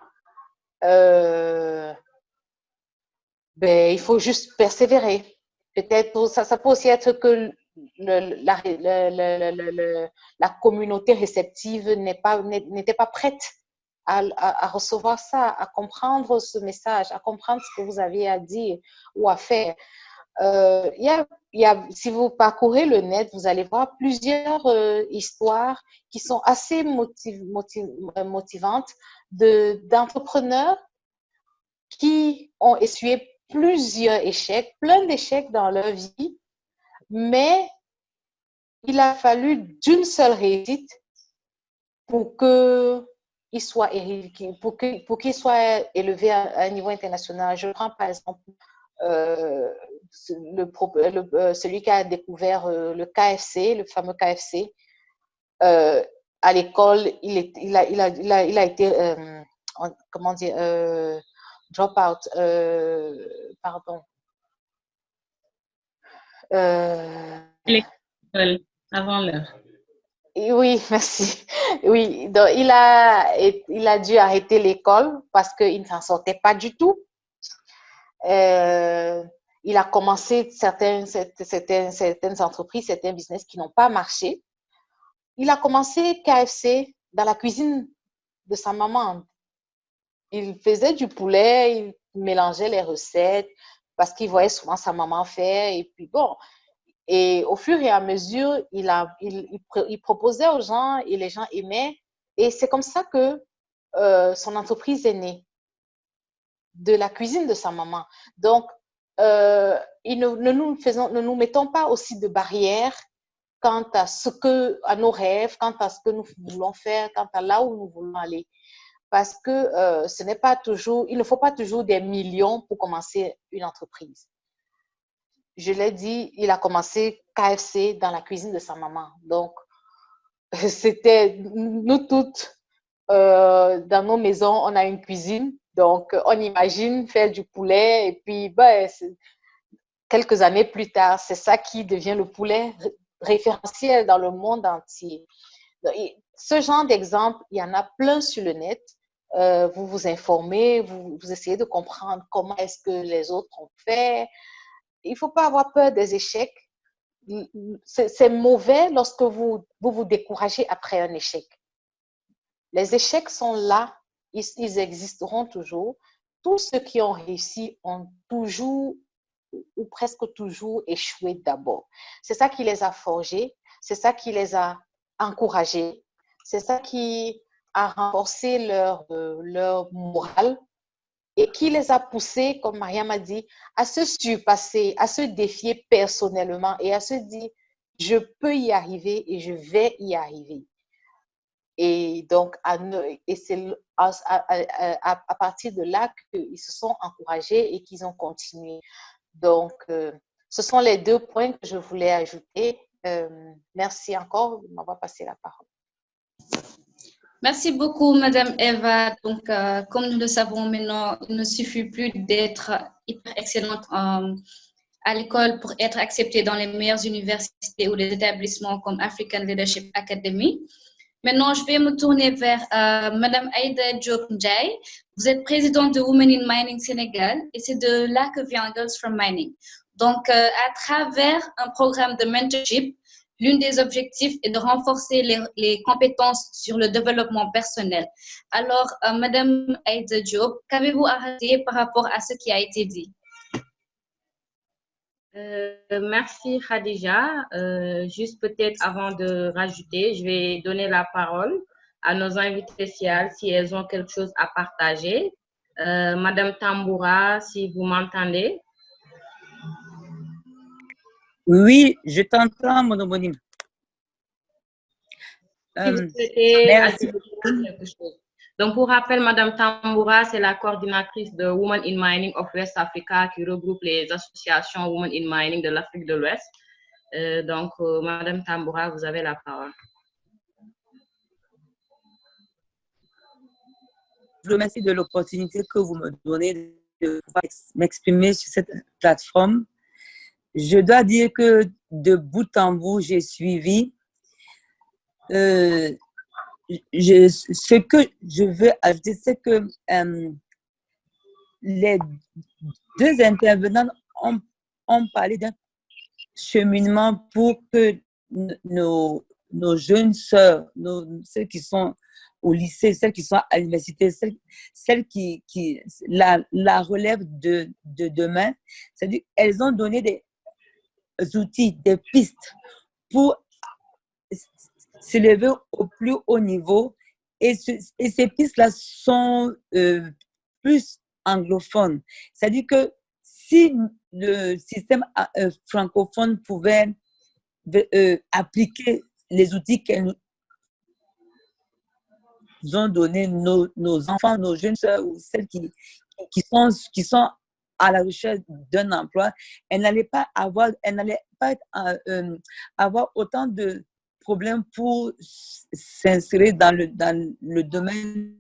F: il faut juste persévérer. Peut-être ça peut aussi être que la communauté réceptive n'était pas prête à recevoir ça, à comprendre ce message, à comprendre ce que vous aviez à dire ou à faire. Si vous parcourez le net, vous allez voir plusieurs histoires qui sont assez motivantes d'entrepreneurs qui ont essuyé plusieurs échecs, plein d'échecs dans leur vie, mais il a fallu d'une seule réussite pour qu'il soit élevé à un niveau international. Je prends par exemple celui qui a découvert le KFC, le fameux KFC. À l'école, il a été, comment dire, drop out, pardon.
D: L'école, avant l'heure.
F: Oui, merci. Oui, donc il a dû arrêter l'école parce qu'il ne s'en sortait pas du tout. Il a commencé certaines entreprises, certains business qui n'ont pas marché. Il a commencé KFC dans la cuisine de sa maman. Il faisait du poulet, il mélangeait les recettes parce qu'il voyait souvent sa maman faire. Et puis bon, et au fur et à mesure, il proposait aux gens et les gens aimaient. Et c'est comme ça que son entreprise est née, de la cuisine de sa maman. Donc, ne nous mettons pas aussi de barrières quant à nos rêves, quant à ce que nous voulons faire, quant à là où nous voulons aller. Parce que il ne faut pas toujours des millions pour commencer une entreprise. Je l'ai dit, il a commencé KFC dans la cuisine de sa maman. Donc, c'était nous toutes, dans nos maisons, on a une cuisine. Donc, on imagine faire du poulet et puis, quelques années plus tard, c'est ça qui devient le poulet référentiel dans le monde entier. Donc, ce genre d'exemple, il y en a plein sur le net. Vous vous informez, vous essayez de comprendre comment est-ce que les autres ont fait. Il ne faut pas avoir peur des échecs. C'est mauvais lorsque vous découragez après un échec. Les échecs sont là, ils existeront toujours. Tous ceux qui ont réussi ont toujours ou presque toujours échoué d'abord. C'est ça qui les a forgés, c'est ça qui les a encouragés, c'est ça qui a renforcé leur morale et qui les a poussés, comme Mariam a dit, à se surpasser, à se défier personnellement et à se dire, je peux y arriver et je vais y arriver. Et donc, c'est à partir de là qu'ils se sont encouragés et qu'ils ont continué. Donc, ce sont les 2 points que je voulais ajouter. Merci encore de m'avoir passé la parole.
B: Merci beaucoup, Madame Eva. Donc, comme nous le savons maintenant, il ne suffit plus d'être hyper excellente à l'école pour être acceptée dans les meilleures universités ou les établissements comme African Leadership Academy. Maintenant, je vais me tourner vers Madame Aïda Diop Ndiaye. Vous êtes présidente de Women in Mining Sénégal et c'est de là que vient Girls from Mining. Donc, à travers un programme de mentorship, l'un des objectifs est de renforcer les compétences sur le développement personnel. Alors, Madame Aïda Diop, qu'avez-vous à rajouter par rapport à ce qui a été dit?
A: Merci Khadija. Juste peut-être avant de rajouter, je vais donner la parole à nos invités spéciales si elles ont quelque chose à partager. Madame Tamboura, si vous m'entendez.
G: Oui, je t'entends, mon homonyme.
A: Si vous souhaitez
G: merci.
A: ajouter quelque chose. Donc, pour rappel, Madame Tamboura, c'est la coordinatrice de Women in Mining of West Africa qui regroupe les associations Women in Mining de l'Afrique de l'Ouest. Donc, Madame Tamboura, vous avez la parole.
G: Je vous remercie de l'opportunité que vous me donnez de pouvoir m'exprimer sur cette plateforme. Je dois dire que de bout en bout, j'ai suivi. Ce que je veux ajouter, c'est que les 2 intervenants ont parlé d'un cheminement pour que nos jeunes sœurs, celles qui sont au lycée, celles qui sont à l'université, celles qui la relève de demain, c'est-à-dire qu'elles ont donné outils, des pistes pour s'élever au plus haut niveau. Et ces pistes-là sont plus anglophones. C'est-à-dire que si le système francophone pouvait appliquer les outils qu'elles nous ont donnés, nos enfants, nos jeunes sœurs ou celles qui sont à la recherche d'un emploi, elles n'allaient pas avoir autant de problèmes pour s'insérer dans le domaine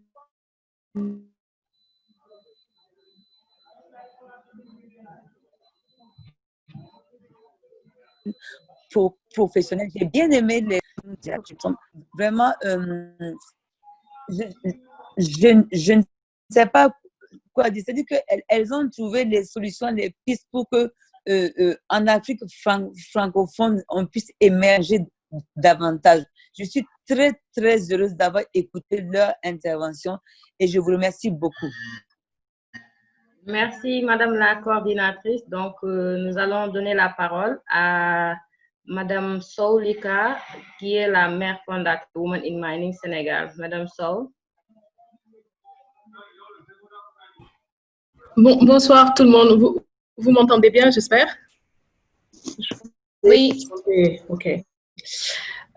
G: professionnel. J'ai bien aimé les vraiment je ne sais pas quoi dire. C'est-à-dire qu'elles ont trouvé les solutions, les pistes pour que en Afrique francophone, on puisse émerger davantage. Je suis très, très heureuse d'avoir écouté leur intervention et je vous remercie beaucoup.
A: Merci, Madame la coordinatrice. Donc, nous allons donner la parole à Madame Sow Lika, qui est la mère fondatrice de Women in Mining Sénégal. Madame Sow.
H: Bonsoir tout le monde. Vous m'entendez bien, j'espère?
A: Oui.
H: Ok.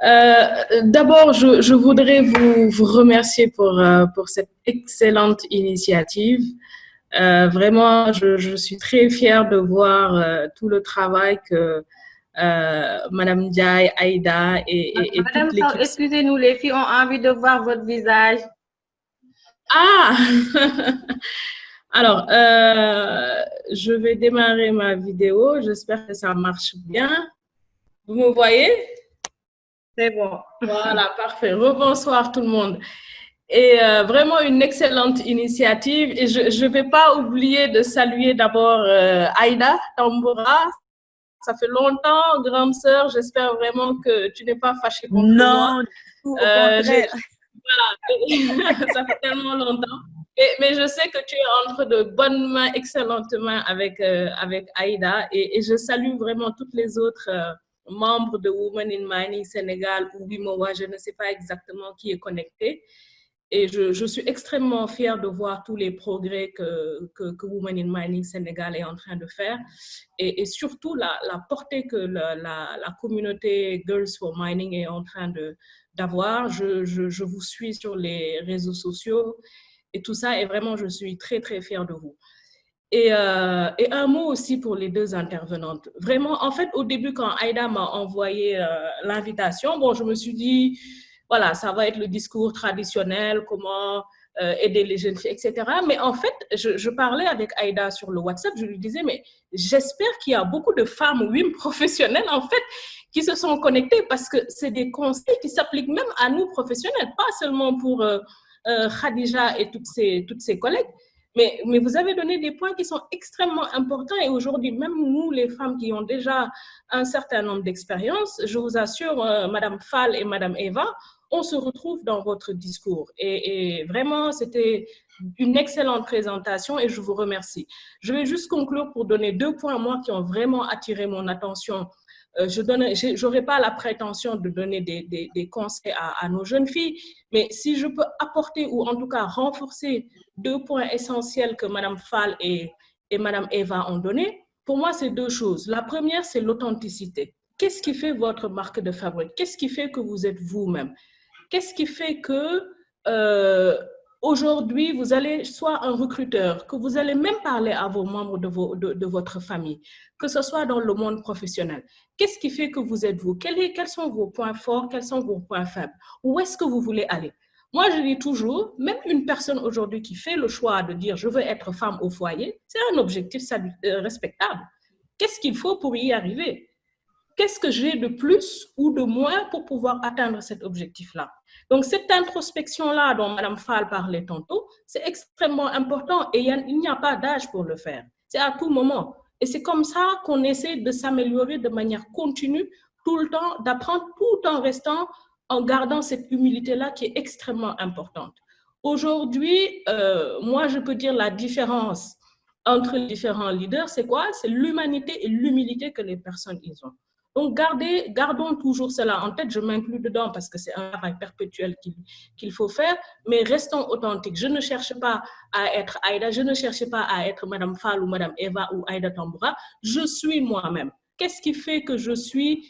H: D'abord, je voudrais vous remercier pour cette excellente initiative. Vraiment, je suis très fière de voir tout le travail que Madame Ndiaye, Aïda et
A: Madame
H: toute l'équipe.
A: Excusez-nous, les filles ont envie de voir votre visage.
H: Ah! Alors, je vais démarrer ma vidéo. J'espère que ça marche bien. Vous me voyez?
A: C'est bon.
H: Voilà, parfait. Rebonsoir tout le monde. Et vraiment une excellente initiative. Et je ne vais pas oublier de saluer d'abord Aïda Tamboura. Ça fait longtemps, grande sœur. J'espère vraiment que tu n'es pas fâchée contre moi.
G: Non, au contraire.
H: Voilà, ça fait tellement longtemps. Mais je sais que tu es entre de bonnes mains, excellentes mains avec Aïda. Et je salue vraiment toutes les autres membres de Women in Mining Sénégal ou Wimowa, je ne sais pas exactement qui est connecté. Et je suis extrêmement fière de voir tous les progrès que Women in Mining Sénégal est en train de faire et surtout la portée que la communauté Girls for Mining est en train d'avoir. Je vous suis sur les réseaux sociaux et tout ça et vraiment je suis très très fière de vous. Et un mot aussi pour les deux intervenantes. Vraiment, en fait, au début, quand Aïda m'a envoyé l'invitation, bon, je me suis dit, voilà, ça va être le discours traditionnel, comment aider les jeunes filles, etc. Mais en fait, je parlais avec Aïda sur le WhatsApp, je lui disais, mais j'espère qu'il y a beaucoup de femmes, oui, professionnelles, en fait, qui se sont connectées parce que c'est des conseils qui s'appliquent même à nous professionnels, pas seulement pour Khadija et toutes ses collègues. Mais vous avez donné des points qui sont extrêmement importants et aujourd'hui, même nous, les femmes qui ont déjà un certain nombre d'expériences, je vous assure, Madame Fall et Madame Eva, on se retrouve dans votre discours. Et vraiment, c'était une excellente présentation et je vous remercie. Je vais juste conclure pour donner 2 points, moi, qui ont vraiment attiré mon attention. Je n'aurai pas la prétention de donner des conseils à nos jeunes filles, mais si je peux apporter ou en tout cas renforcer 2 points essentiels que Mme Fall et Mme Eva ont donnés, pour moi, c'est 2 choses. La première, c'est l'authenticité. Qu'est-ce qui fait votre marque de fabrique? Qu'est-ce qui fait que vous êtes vous-même? Qu'est-ce qui fait que aujourd'hui, vous allez soit un recruteur, que vous allez même parler à vos membres de votre famille, que ce soit dans le monde professionnel. Qu'est-ce qui fait que vous êtes vous? Quels sont vos points forts? Quels sont vos points faibles? Où est-ce que vous voulez aller? Moi, je dis toujours, même une personne aujourd'hui qui fait le choix de dire « je veux être femme au foyer », c'est un objectif respectable. Qu'est-ce qu'il faut pour y arriver? Qu'est-ce que j'ai de plus ou de moins pour pouvoir atteindre cet objectif-là? Donc, cette introspection-là dont Mme Fall parlait tantôt, c'est extrêmement important et il n'y a pas d'âge pour le faire. C'est à tout moment. Et c'est comme ça qu'on essaie de s'améliorer de manière continue, tout le temps, d'apprendre tout en restant, en gardant cette humilité-là qui est extrêmement importante. Aujourd'hui, moi, je peux dire la différence entre les différents leaders, c'est quoi? C'est l'humanité et l'humilité que les personnes ils ont. Donc, gardons toujours cela en tête. Je m'inclus dedans parce que c'est un travail perpétuel qu'il faut faire, mais restons authentiques. Je ne cherche pas à être Aïda, je ne cherche pas à être Madame Fall ou Madame Eva ou Aïda Tamboura. Je suis moi-même. Qu'est-ce qui fait que je suis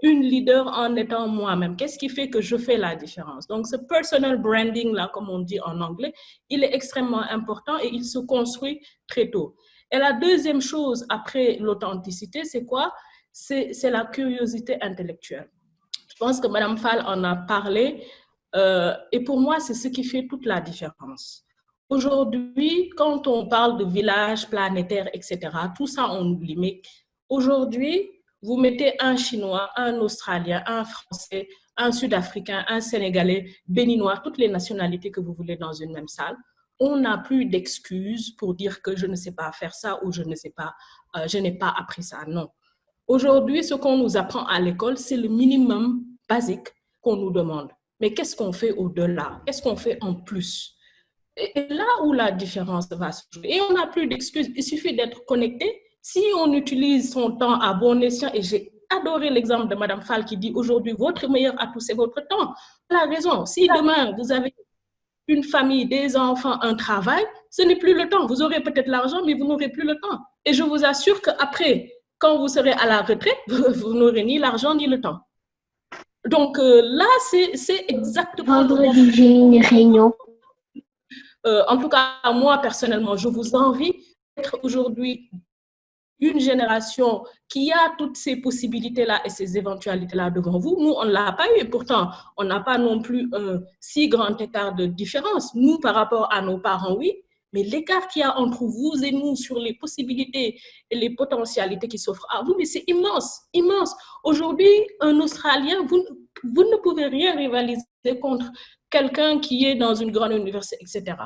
H: une leader en étant moi-même? Qu'est-ce qui fait que je fais la différence? Donc, ce personal branding, là, comme on dit en anglais, il est extrêmement important et il se construit très tôt. Et la deuxième chose après l'authenticité, c'est quoi? C'est la curiosité intellectuelle. Je pense que Mme Fall en a parlé et pour moi, c'est ce qui fait toute la différence. Aujourd'hui, quand on parle de village planétaire, etc., tout ça, on oublie. Mais aujourd'hui, vous mettez un Chinois, un Australien, un Français, un Sud-Africain, un Sénégalais, Béninois, toutes les nationalités que vous voulez dans une même salle. On n'a plus d'excuses pour dire que je ne sais pas faire ça ou je n'ai pas appris ça. Non. Aujourd'hui, ce qu'on nous apprend à l'école, c'est le minimum basique qu'on nous demande. Mais qu'est-ce qu'on fait au-delà? Qu'est-ce qu'on fait en plus? Et là où la différence va se jouer. Et on n'a plus d'excuses. Il suffit d'être connecté. Si on utilise son temps à bon escient, et j'ai adoré l'exemple de Mme Fall qui dit aujourd'hui, votre meilleur atout, c'est votre temps. Elle a raison. Si demain, vous avez une famille, des enfants, un travail, ce n'est plus le temps. Vous aurez peut-être l'argent, mais vous n'aurez plus le temps. Et je vous assure qu'après, quand vous serez à la retraite, vous n'aurez ni l'argent ni le temps. Donc là, c'est exactement...
I: Vendredi, j'ai une réunion.
H: En tout cas, moi, personnellement, je vous envie d'être aujourd'hui une génération qui a toutes ces possibilités-là et ces éventualités-là devant vous. Nous, on ne l'a pas eu et pourtant, on n'a pas non plus un si grand écart de différence. Nous, par rapport à nos parents, oui, mais l'écart qu'il y a entre vous et nous sur les possibilités et les potentialités qui s'offrent à vous, mais c'est immense, immense. Aujourd'hui, un Australien, vous ne pouvez rien rivaliser contre quelqu'un qui est dans une grande université, etc.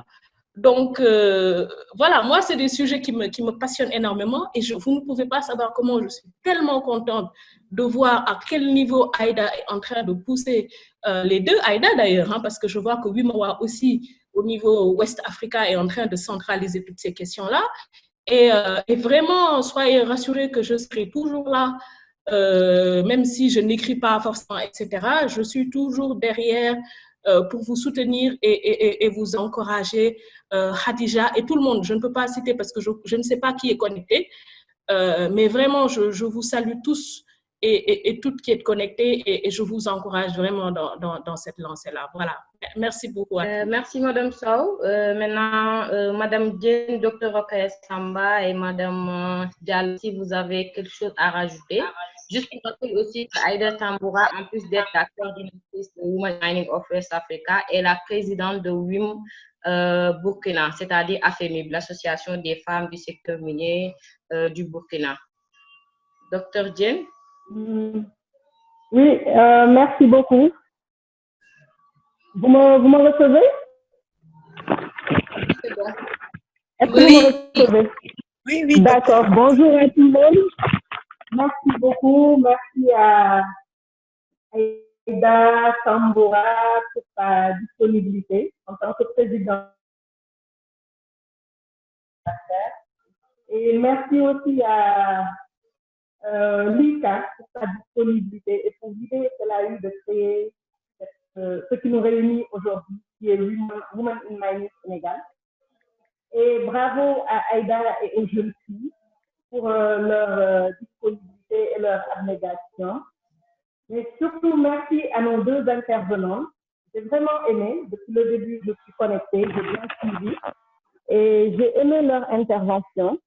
H: Donc, voilà, moi, c'est des sujets qui me passionnent énormément et vous ne pouvez pas savoir comment je suis tellement contente de voir à quel niveau Aïda est en train de pousser les deux Aïda d'ailleurs, hein, parce que je vois que Wimawa aussi, au niveau West Africa, est en train de centraliser toutes ces questions-là. Et vraiment, soyez rassurés que je serai toujours là, même si je n'écris pas forcément, etc. Je suis toujours derrière pour vous soutenir et vous encourager, Khadija et tout le monde. Je ne peux pas citer parce que je ne sais pas qui est connecté, mais vraiment, je vous salue tous et toutes qui êtes connectées et je vous encourage vraiment dans cette lancée-là. Voilà. Merci beaucoup.
A: Merci, Madame Sow. Maintenant, Madame Diène, Dr. Rokhaya Samba et Madame Diallo, si vous avez quelque chose à rajouter. Juste pour rappeler aussi qu'Aïda Tamboura, en plus d'être la coordinatrice de Women Mining of West Africa, est la présidente de WIM Burkina, c'est-à-dire AFEMIB, l'association des femmes du secteur minier du Burkina. Docteur Diène?
J: Oui, merci beaucoup. Vous me recevez?
A: C'est bon.
J: Est-ce que vous me recevez?
G: Oui, oui.
J: D'accord. Bonjour à tout le monde. Merci beaucoup. Merci à Aïda Tamboura pour sa disponibilité en tant que présidente. Et merci aussi à Lika pour sa disponibilité et pour l'idée qu'elle a eue de créer ce qui nous réunit aujourd'hui, qui est Women in Mining Sénégal. Et bravo à Aïda et aux jeunes filles pour leur disponibilité et leur abnégation. Mais surtout, merci à nos deux intervenants. J'ai vraiment aimé, depuis le début, je suis connectée, j'ai bien suivi. Et j'ai aimé leur intervention.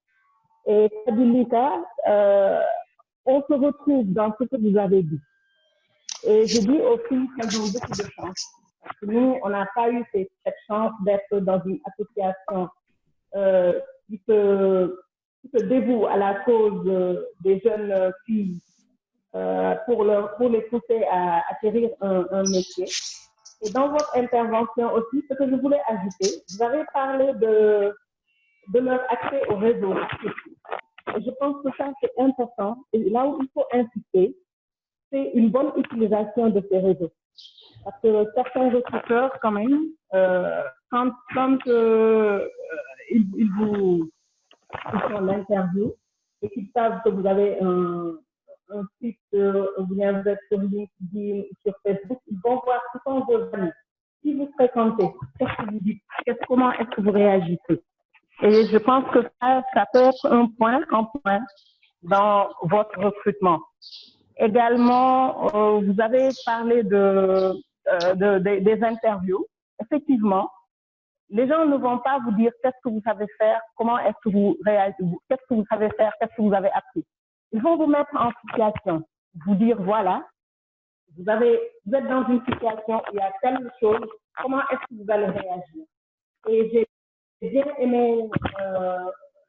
J: Et Kadilika, on se retrouve dans ce que vous avez dit. Et je dis aux filles qu'elles ont beaucoup de chance. Parce que nous, on n'a pas eu cette chance d'être dans une association qui se dévoue à la cause des jeunes filles pour les pousser à acquérir un métier. Et dans votre intervention aussi, ce que je voulais ajouter, vous avez parlé de leur accès au réseau. Et je pense que ça, c'est important. Et là où il faut insister, c'est une bonne utilisation de ces réseaux. Parce que certains recruteurs, quand même, quand ils qui font l'interview et qui savent que vous avez un site, vous êtes sur LinkedIn, sur Facebook, ils vont voir qui sont vos amis. Si vous fréquentez, qu'est-ce que vous dites? Comment est-ce que vous réagissez? Et je pense que ça peut être un point dans votre recrutement. Également, vous avez parlé des interviews. Effectivement, les gens ne vont pas vous dire qu'est-ce que vous savez faire, comment est-ce que vous réagissez, qu'est-ce que vous savez faire, qu'est-ce que vous avez appris. Ils vont vous mettre en situation, vous dire voilà, vous êtes dans une situation où il y a telle chose, comment est-ce que vous allez réagir? Et j'ai bien aimé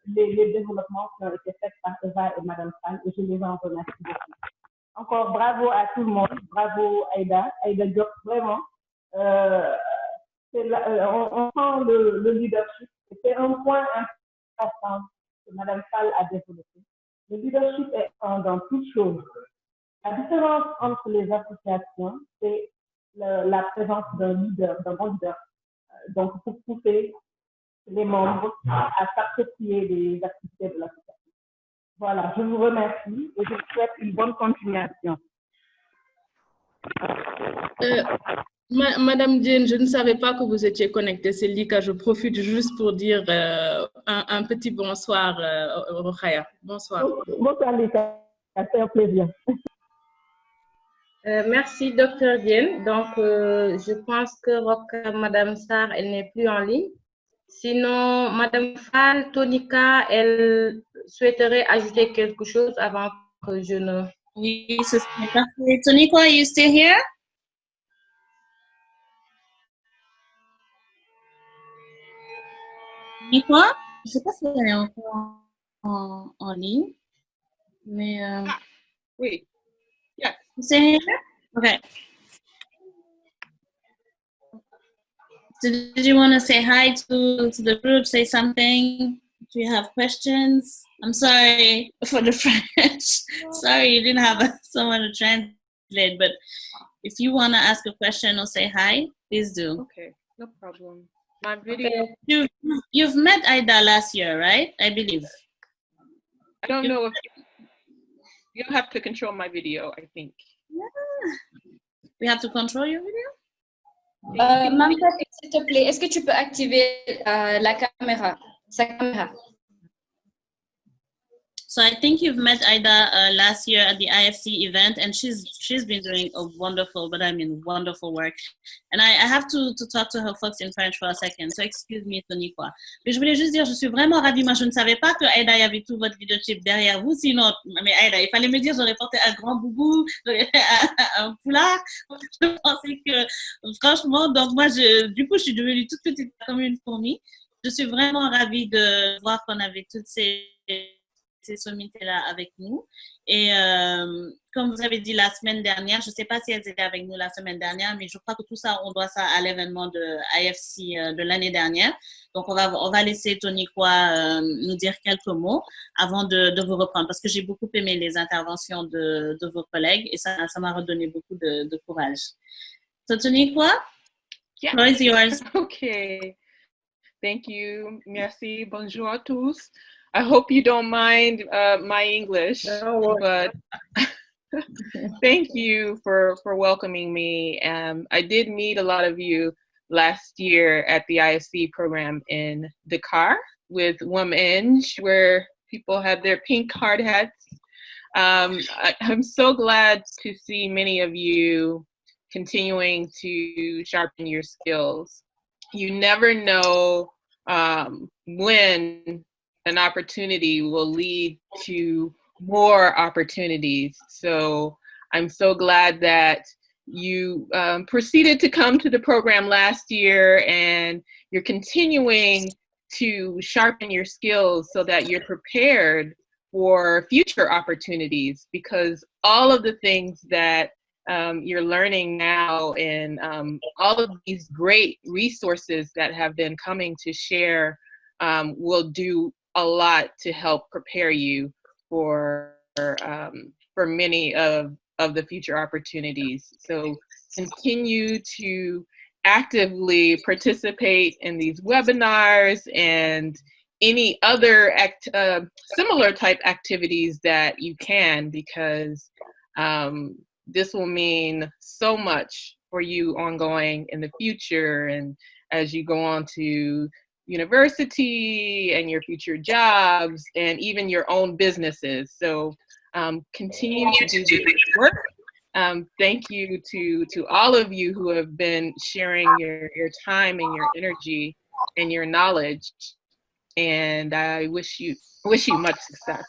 J: les développements qui ont été faits par Eva et Madame Fall et je les en remercie beaucoup. Encore bravo à tout le monde, bravo Aïda Diop, vraiment. On sent le leadership. C'est un point important que Madame Fall a développé. Le leadership est dans toute chose. La différence entre les associations, c'est la présence d'un leader, d'un bon leader. Donc, pour pousser les membres à s'approprier des activités de l'association. Voilà, je vous remercie et je vous souhaite une bonne continuation.
H: Madame Diène, je ne savais pas que vous étiez connectée. C'est Lika, je profite juste pour dire un petit bonsoir, Rokhaya. Bonsoir.
J: Bonsoir Lika, c'est un plaisir.
A: Merci, Dr. Diène. Donc, je pense que Madame Sarr, elle n'est plus en ligne. Sinon, Madame Fall, Tonika, elle souhaiterait ajouter quelque chose avant que je ne...
D: Oui, ce serait parfait. Tonika, are you still here? Tonika? Je ne sais pas si elle est encore en ligne, mais...
K: Oui. Yeah.
D: You still here? Okay. So did you want to say hi to the group, say something? Do you have questions? I'm sorry for the French. Sorry you didn't have someone to translate, but if you want to ask a question or say hi, please do.
K: Okay, no problem. My video.
D: Okay. You've met Aida last year, right? I believe.
K: I don't know if you'll have to control my video, I think.
D: Yeah. We have to control your video?
B: Maman, s'il te plaît, est-ce que tu peux activer la caméra, sa caméra?
D: So I think you've met Aida last year at the IFC event, and she's been doing a wonderful work. And I have to talk to her folks in French for a second. So excuse me, Tonika. Mais je voulais juste dire, je suis vraiment ravie. Moi, je ne savais pas que Aida, il y avait tout votre leadership derrière vous. Sinon, mais Aida, il fallait me dire, j'aurais porté un grand boubou, un foulard. Je pensais que, franchement, donc moi, du coup, je suis devenue toute petite comme une fourmi. Je suis vraiment ravie de voir qu'on avait toutes ces sommités-là avec nous. Et comme vous avez dit la semaine dernière, je ne sais pas si elles étaient avec nous la semaine dernière, mais je crois que tout ça, on doit ça à l'événement de IFC de l'année dernière. Donc, on va laisser Tonika nous dire quelques mots avant de vous reprendre, parce que j'ai beaucoup aimé les interventions de vos collègues et ça m'a redonné beaucoup de courage. So, Tonika,
K: yeah.
D: The floor is yours.
K: Okay. Thank you. Merci. Bonjour à tous. I hope you don't mind my English, but thank you for welcoming me. I did meet a lot of you last year at the IFC program in Dakar with Women, where people had their pink hard hats. I'm so glad to see many of you continuing to sharpen your skills. You never know when an opportunity will lead to more opportunities. So I'm so glad that you proceeded to come to the program last year and you're continuing to sharpen your skills so that you're prepared for future opportunities, because all of the things that you're learning now and all of these great resources that have been coming to share will do a lot to help prepare you for many of the future opportunities. So continue to actively participate in these webinars and any other similar type activities that you can, because this will mean so much for you ongoing in the future and as you go on to university and your future jobs and even your own businesses. So continue to do this work. Thank you to all of you who have been sharing your time and your energy and your knowledge. And I wish you much success.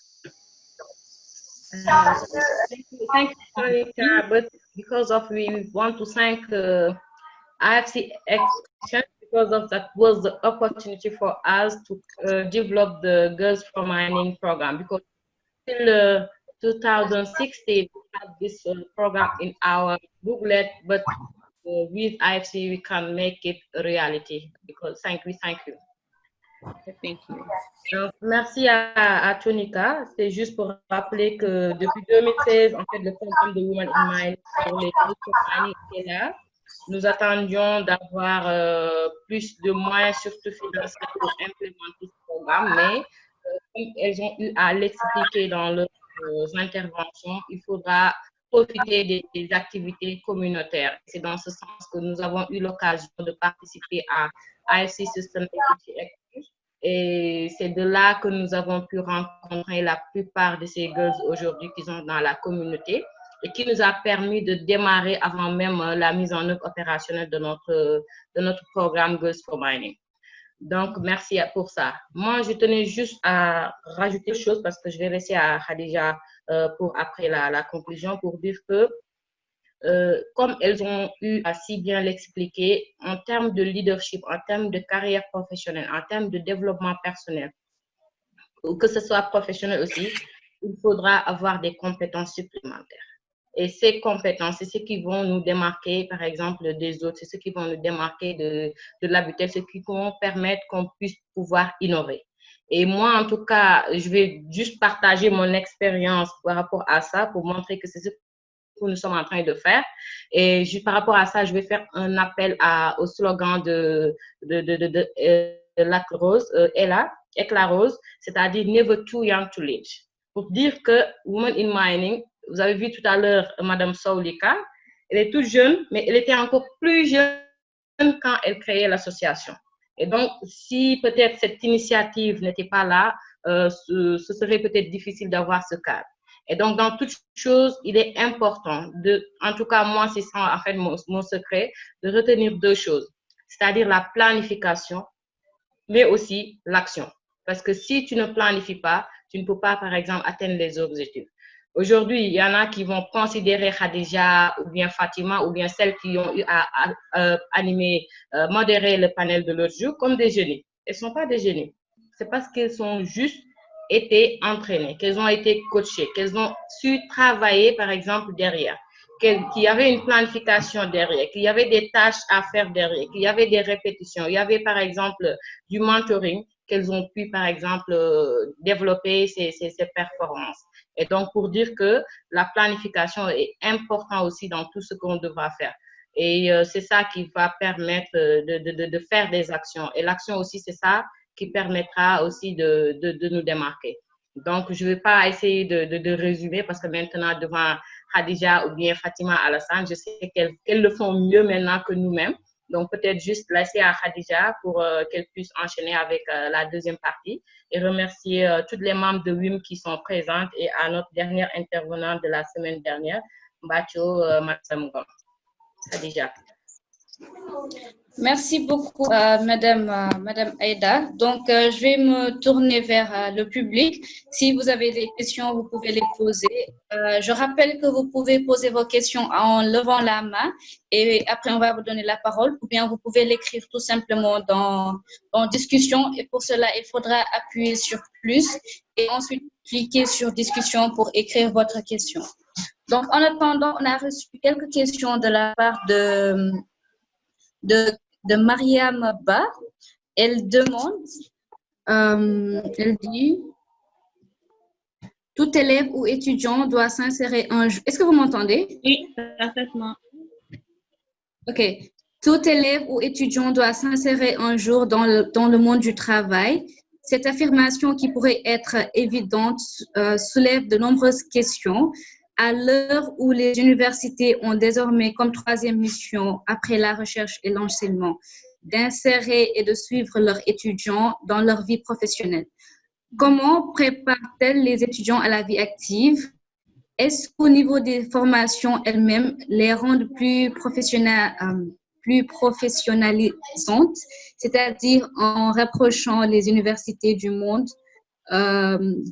A: Thank you, Monica, but because of we want to thank IFC Action, because of that was the opportunity for us to develop the Girls for Mining program, because till 2016 we had this program in our booklet, but with IFC we can make it a reality. Because thank you.
K: Thank you.
A: Donc, merci à Tonika. C'est juste pour rappeler que depuis 2016, en fait, le programme de Women in Mining pour les Girls for Mining est là. Nous attendions d'avoir plus de moyens, surtout financiers, pour implémenter ce programme, mais comme elles ont eu à l'expliquer dans leurs interventions, il faudra profiter des activités communautaires. C'est dans ce sens que nous avons eu l'occasion de participer à IFC Sustainability Active, et c'est de là que nous avons pu rencontrer la plupart de ces girls aujourd'hui qui sont dans la communauté, et qui nous a permis de démarrer avant même la mise en œuvre opérationnelle de notre programme Girls for Mining. Donc, merci pour ça. Moi, je tenais juste à rajouter une chose parce que je vais laisser à Khadija pour après la conclusion, pour dire que comme elles ont eu à si bien l'expliquer, en termes de leadership, en termes de carrière professionnelle, en termes de développement personnel, ou que ce soit professionnel aussi, il faudra avoir des compétences supplémentaires. Et ces compétences, c'est ce qui vont nous démarquer, par exemple, des autres, c'est ce qui vont nous démarquer de l'habitat, ce qui vont permettre qu'on puisse pouvoir innover. Et moi, en tout cas, je vais juste partager mon expérience par rapport à ça pour montrer que c'est ce que nous sommes en train de faire. Et juste par rapport à ça, je vais faire un appel au slogan de Lac Rose, Éclat Rose, c'est-à-dire Never Too Young to Lead. Pour dire que Women in Mining, vous avez vu tout à l'heure Madame Saoulika, elle est toute jeune, mais elle était encore plus jeune quand elle créait l'association. Et donc, si peut-être cette initiative n'était pas là, ce serait peut-être difficile d'avoir ce cadre. Et donc, dans toute chose, il est important en tout cas, moi, c'est ça en fait mon secret, de retenir deux choses, c'est-à-dire la planification, mais aussi l'action. Parce que si tu ne planifies pas, tu ne peux pas, par exemple, atteindre les objectifs. Aujourd'hui, il y en a qui vont considérer Khadija ou bien Fatima ou bien celles qui ont eu à animer, modérer le panel de l'autre jour comme des génies. Elles ne sont pas des génies. C'est parce qu'elles ont juste été entraînées, qu'elles ont été coachées, qu'elles ont su travailler, par exemple, derrière, qu'il y avait une planification derrière, qu'il y avait des tâches à faire derrière, qu'il y avait des répétitions, il y avait, par exemple, du mentoring, qu'elles ont pu, par exemple, développer ces performances. Et donc, pour dire que la planification est importante aussi dans tout ce qu'on devra faire. Et c'est ça qui va permettre de faire des actions. Et l'action aussi, c'est ça qui permettra aussi de nous démarquer. Donc, je ne vais pas essayer de résumer parce que maintenant, devant Khadija ou bien Fatima Alassane, je sais qu'elles le font mieux maintenant que nous-mêmes. Donc, peut-être juste laisser à Khadija pour qu'elle puisse enchaîner avec la deuxième partie et remercier tous les membres de WIM qui sont présents et à notre dernière intervenante de la semaine dernière, Mbacho Matsamgon. Khadija.
B: Merci beaucoup, Madame Aïda. Donc, je vais me tourner vers le public. Si vous avez des questions, vous pouvez les poser. Je rappelle que vous pouvez poser vos questions en levant la main et après, on va vous donner la parole ou bien vous pouvez l'écrire tout simplement dans discussion et pour cela, il faudra appuyer sur plus et ensuite cliquer sur discussion pour écrire votre question. Donc, en attendant, on a reçu quelques questions de la part de Mariam Ba. Elle demande, elle dit, tout élève ou étudiant doit s'insérer un jour. Est-ce que vous m'entendez?
D: Oui, parfaitement.
B: OK. Tout élève ou étudiant doit s'insérer un jour dans le monde du travail. Cette affirmation, qui pourrait être évidente, soulève de nombreuses questions. À l'heure où les universités ont désormais comme troisième mission, après la recherche et l'enseignement, d'insérer et de suivre leurs étudiants dans leur vie professionnelle. Comment préparent-elles les étudiants à la vie active? Est-ce qu'au niveau des formations elles-mêmes, les rendent plus professionnalisantes, c'est-à-dire en rapprochant les universités du monde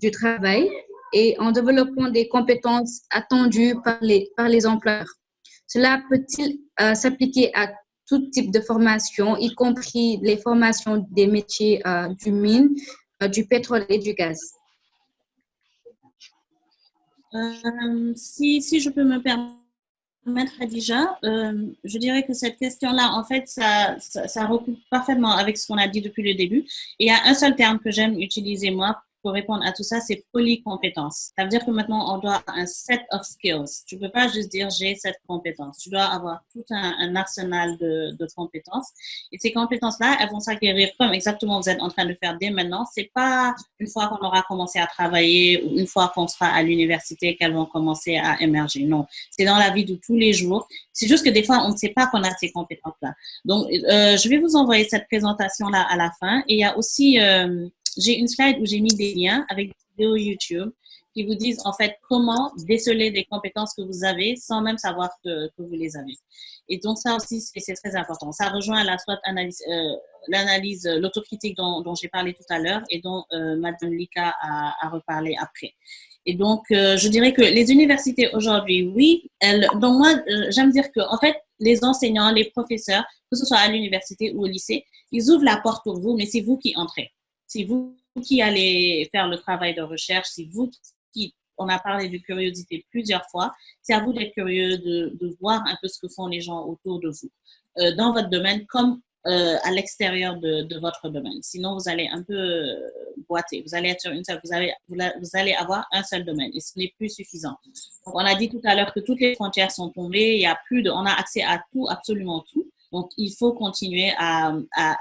B: du travail et en développant des compétences attendues par les employeurs? Cela peut-il s'appliquer à tout type de formation, y compris les formations des métiers du mine, du pétrole et du gaz?
D: Si je peux me permettre, Khadija, je dirais que cette question-là, en fait, ça recoupe parfaitement avec ce qu'on a dit depuis le début. Et il y a un seul terme que j'aime utiliser, moi, pour répondre à tout ça, c'est polycompétence. Ça veut dire que maintenant, on doit avoir un set of skills. Tu ne peux pas juste dire j'ai cette compétence. Tu dois avoir tout un arsenal de compétences. Et ces compétences-là, elles vont s'acquérir comme exactement vous êtes en train de faire dès maintenant. C'est pas une fois qu'on aura commencé à travailler ou une fois qu'on sera à l'université qu'elles vont commencer à émerger. Non, c'est dans la vie de tous les jours. C'est juste que des fois, on ne sait pas qu'on a ces compétences-là. Donc, je vais vous envoyer cette présentation-là à la fin. Et il y a aussi... j'ai une slide où j'ai mis des liens avec des vidéos YouTube qui vous disent en fait comment déceler des compétences que vous avez sans même savoir que vous les avez. Et donc ça aussi, c'est très important. Ça rejoint la SWOT l'analyse, l'autocritique dont j'ai parlé tout à l'heure et dont Madame Lika a reparlé après. Et donc, je dirais que les universités aujourd'hui, oui, donc moi, j'aime dire que en fait, les enseignants, les professeurs, que ce soit à l'université ou au lycée, ils ouvrent la porte pour vous, mais c'est vous qui entrez. C'est vous qui allez faire le travail de recherche, c'est vous qui, on a parlé de curiosité plusieurs fois, c'est à vous d'être curieux, de voir un peu ce que font les gens autour de vous, dans votre domaine comme à l'extérieur de votre domaine. Sinon, vous allez un peu boiter, vous allez être sur une seule, vous allez avoir un seul domaine et ce n'est plus suffisant. Donc, on a dit tout à l'heure que toutes les frontières sont tombées, il y a on a accès à tout, absolument tout. Donc, il faut continuer à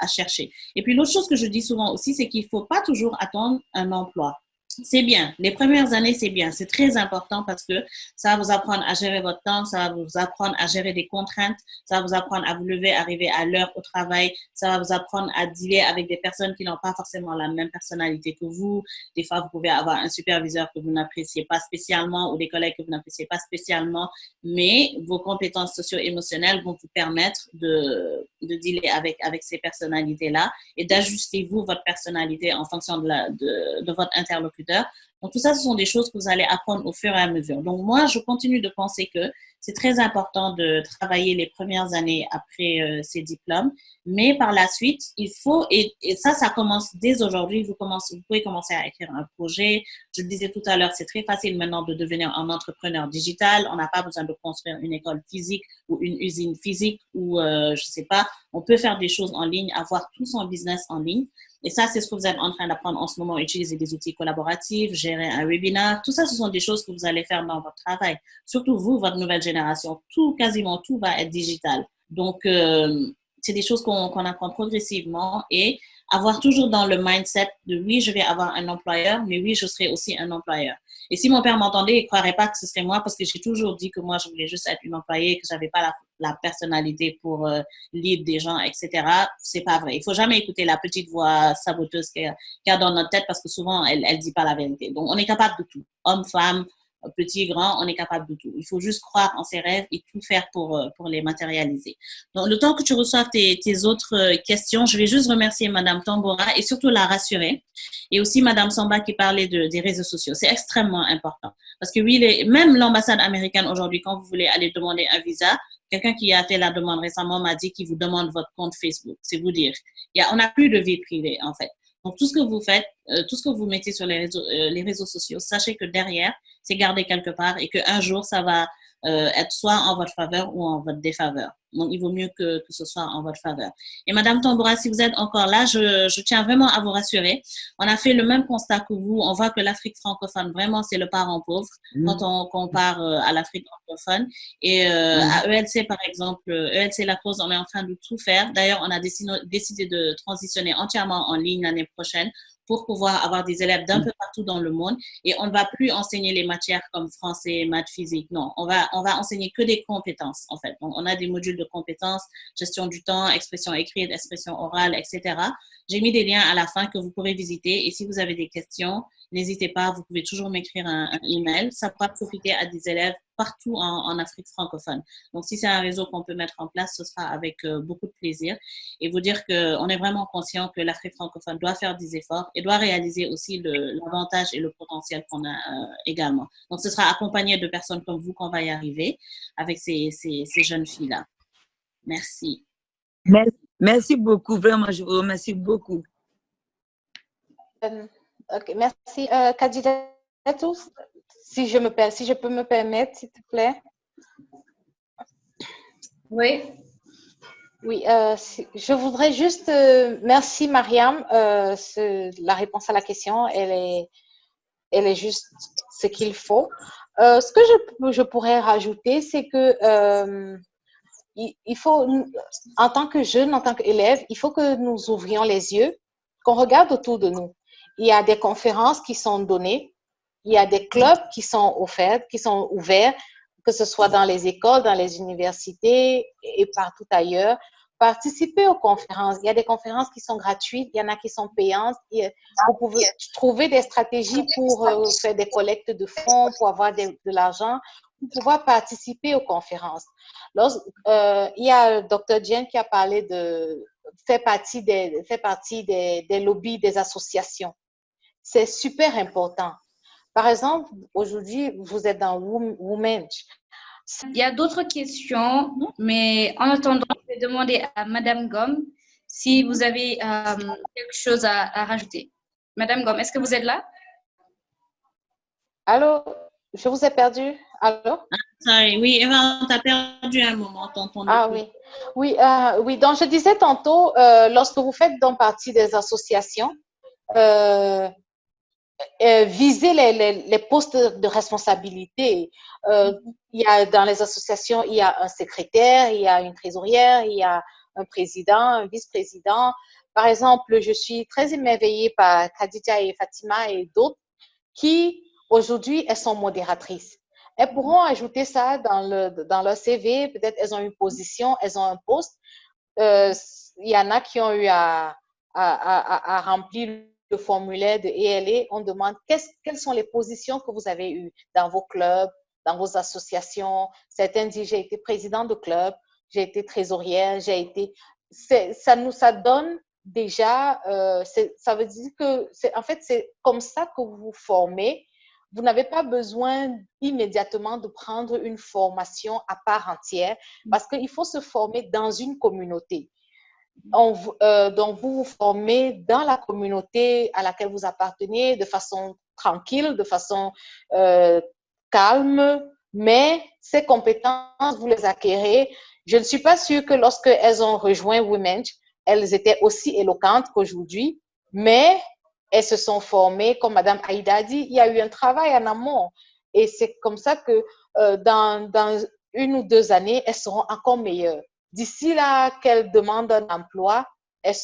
D: chercher. Et puis, l'autre chose que je dis souvent aussi, c'est qu'il ne faut pas toujours attendre un emploi. C'est bien. Les premières années, c'est bien. C'est très important parce que ça va vous apprendre à gérer votre temps, ça va vous apprendre à gérer des contraintes, ça va vous apprendre à vous lever, arriver à l'heure au travail, ça va vous apprendre à dealer avec des personnes qui n'ont pas forcément la même personnalité que vous. Des fois, vous pouvez avoir un superviseur que vous n'appréciez pas spécialement ou des collègues que vous n'appréciez pas spécialement, mais vos compétences socio-émotionnelles vont vous permettre de dealer avec ces personnalités-là et d'ajuster votre personnalité en fonction de votre interlocuteur. Donc, tout ça, ce sont des choses que vous allez apprendre au fur et à mesure. Donc, moi, je continue de penser que c'est très important de travailler les premières années après ces diplômes, mais par la suite, il faut, et ça commence dès aujourd'hui, vous pouvez commencer à écrire un projet. Je le disais tout à l'heure, c'est très facile maintenant de devenir un entrepreneur digital. On n'a pas besoin de construire une école physique ou une usine physique ou, je sais pas, on peut faire des choses en ligne, avoir tout son business en ligne. Et ça, c'est ce que vous êtes en train d'apprendre en ce moment, utiliser des outils collaboratifs, gérer un webinaire. Tout ça, ce sont des choses que vous allez faire dans votre travail. Surtout vous, votre nouvelle génération, quasiment tout va être digital. Donc, c'est des choses qu'on apprend progressivement et avoir toujours dans le mindset de oui, je vais avoir un employeur, mais oui, je serai aussi un employeur. Et si mon père m'entendait, il ne croirait pas que ce serait moi parce que j'ai toujours dit que moi, je voulais juste être une employée, que je n'avais pas la personnalité pour lead des gens, etc. C'est pas vrai. Il ne faut jamais écouter la petite voix saboteuse qu'il y a dans notre tête parce que souvent, elle ne dit pas la vérité. Donc, on est capable de tout. Homme, femme, petit, grand, on est capable de tout. Il faut juste croire en ses rêves et tout faire pour les matérialiser. Donc, le temps que tu reçoives tes autres questions, je vais juste remercier Madame Tambora et surtout la rassurer. Et aussi Madame Samba qui parlait des réseaux sociaux. C'est extrêmement important. Parce que oui, même l'ambassade américaine aujourd'hui, quand vous voulez aller demander un visa, quelqu'un qui a fait la demande récemment m'a dit qu'il vous demande votre compte Facebook. C'est vous dire. On n'a plus de vie privée, en fait. Donc, tout ce que vous faites, tout ce que vous mettez sur les réseaux sociaux, sachez que derrière, c'est gardé quelque part et qu'un jour, ça va être soit en votre faveur ou en votre défaveur. Donc, il vaut mieux que ce soit en votre faveur. Et Madame Tamboura, si vous êtes encore là, je tiens vraiment à vous rassurer. On a fait le même constat que vous. On voit que l'Afrique francophone, vraiment, c'est le parent pauvre quand on compare à l'Afrique anglophone. Et à ELC, par exemple, ELC La Cause, on est en train de tout faire. D'ailleurs, on a décidé de transitionner entièrement en ligne l'année prochaine pour pouvoir avoir des élèves d'un peu partout dans le monde. Et on ne va plus enseigner les matières comme français, maths, physique. Non, on va enseigner que des compétences, en fait. Donc, on a des modules de compétences, gestion du temps, expression écrite, expression orale, etc. J'ai mis des liens à la fin que vous pourrez visiter. Et si vous avez des questions, n'hésitez pas, vous pouvez toujours m'écrire un email. Ça pourra profiter à des élèves partout en Afrique francophone. Donc, si c'est un réseau qu'on peut mettre en place, ce sera avec beaucoup de plaisir. Et vous dire qu'on est vraiment conscient que l'Afrique francophone doit faire des efforts et doit réaliser aussi l'avantage et le potentiel qu'on a également. Donc, ce sera accompagné de personnes comme vous qu'on va y arriver avec ces jeunes filles-là. Merci.
G: Merci beaucoup, vraiment, je vous remercie beaucoup.
F: Ok, merci. Kadidatou, si je peux me permettre, s'il te plaît.
B: Oui.
F: Oui, je voudrais juste, merci Mariam, la réponse à la question, elle est juste ce qu'il faut. Ce que je pourrais rajouter, c'est que il faut, en tant que jeune, en tant qu'élève, il faut que nous ouvrions les yeux, qu'on regarde autour de nous. Il y a des conférences qui sont données, il y a des clubs qui sont offerts, qui sont ouverts, que ce soit dans les écoles, dans les universités et partout ailleurs. Participer aux conférences. Il y a des conférences qui sont gratuites, il y en a qui sont payantes. Vous pouvez trouver des stratégies pour faire des collectes de fonds, pour avoir de l'argent, pour pouvoir participer aux conférences. Il y a Dr. Jen qui a parlé de faire partie des lobbies des associations. C'est super important. Par exemple, aujourd'hui, vous êtes dans Women.
B: Il y a d'autres questions, mais en attendant, je vais demander à Madame Gomme si vous avez quelque chose à rajouter. Madame Gomme, est-ce que vous êtes là?
F: Allô? Je vous ai perdu. Allô?
D: Sorry, oui, Eva, on t'a perdu un moment.
F: Ah oui. Oui, donc je disais tantôt, lorsque vous faites donc partie des associations, viser les postes de responsabilité. Il y a dans les associations, il y a un secrétaire, il y a une trésorière, il y a un président, un vice-président. Par exemple, je suis très émerveillée par Khadija et Fatima et d'autres qui, aujourd'hui, elles sont modératrices. Elles pourront ajouter ça dans leur CV. Peut-être elles ont une position, elles ont un poste. Il y en a qui ont eu à remplir le formulaire de ELA. On demande quelles sont les positions que vous avez eues dans vos clubs, dans vos associations. Certains disent j'ai été président de club, j'ai été trésorière, ça donne déjà, ça veut dire que en fait c'est comme ça que vous vous formez. Vous n'avez pas besoin immédiatement de prendre une formation à part entière parce qu'il faut se former dans une communauté. Donc, vous vous formez dans la communauté à laquelle vous appartenez de façon tranquille, de façon calme, mais ces compétences, vous les acquérez. Je ne suis pas sûre que lorsqu'elles ont rejoint Women, elles étaient aussi éloquentes qu'aujourd'hui, mais elles se sont formées, comme Madame Aïda a dit, il y a eu un travail en amont. Et c'est comme ça que dans 1 ou 2 années, elles seront encore meilleures. D'ici là qu'elles demandent un emploi, elles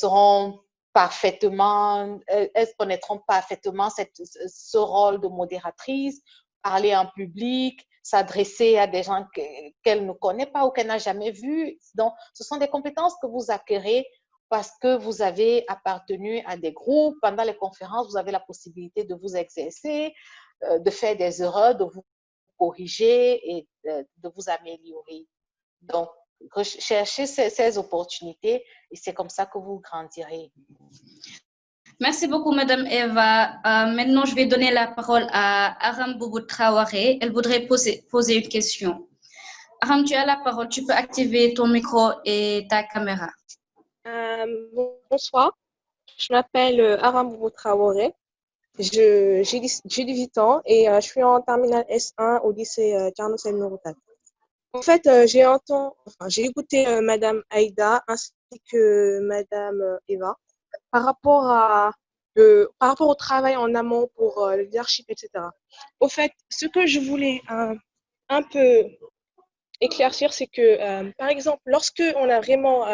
F: connaîtront parfaitement ce rôle de modératrice, parler en public, s'adresser à des gens qu'elle ne connaît pas ou qu'elle n'a jamais vus. Donc, ce sont des compétences que vous acquérez parce que vous avez appartenu à des groupes. Pendant les conférences, vous avez la possibilité de vous exercer, de faire des erreurs, de vous corriger et de vous améliorer. Donc, recherchez ces opportunités et c'est comme ça que vous grandirez.
B: Merci beaucoup, Madame Eva. Maintenant, je vais donner la parole à Aram Boubou Traoré. Elle voudrait poser une question. Aram, tu as la parole. Tu peux activer ton micro et ta caméra.
L: Bonsoir. Je m'appelle Aram Boubou Traoré. J'ai 18 ans et je suis en terminale S1 au lycée Thierno Seydou Nourou Tall. En fait, j'ai écouté Madame Aïda ainsi que Madame Eva par rapport au travail en amont pour le leadership, etc. Au fait, ce que je voulais un peu éclaircir, c'est que, par exemple, lorsque on a vraiment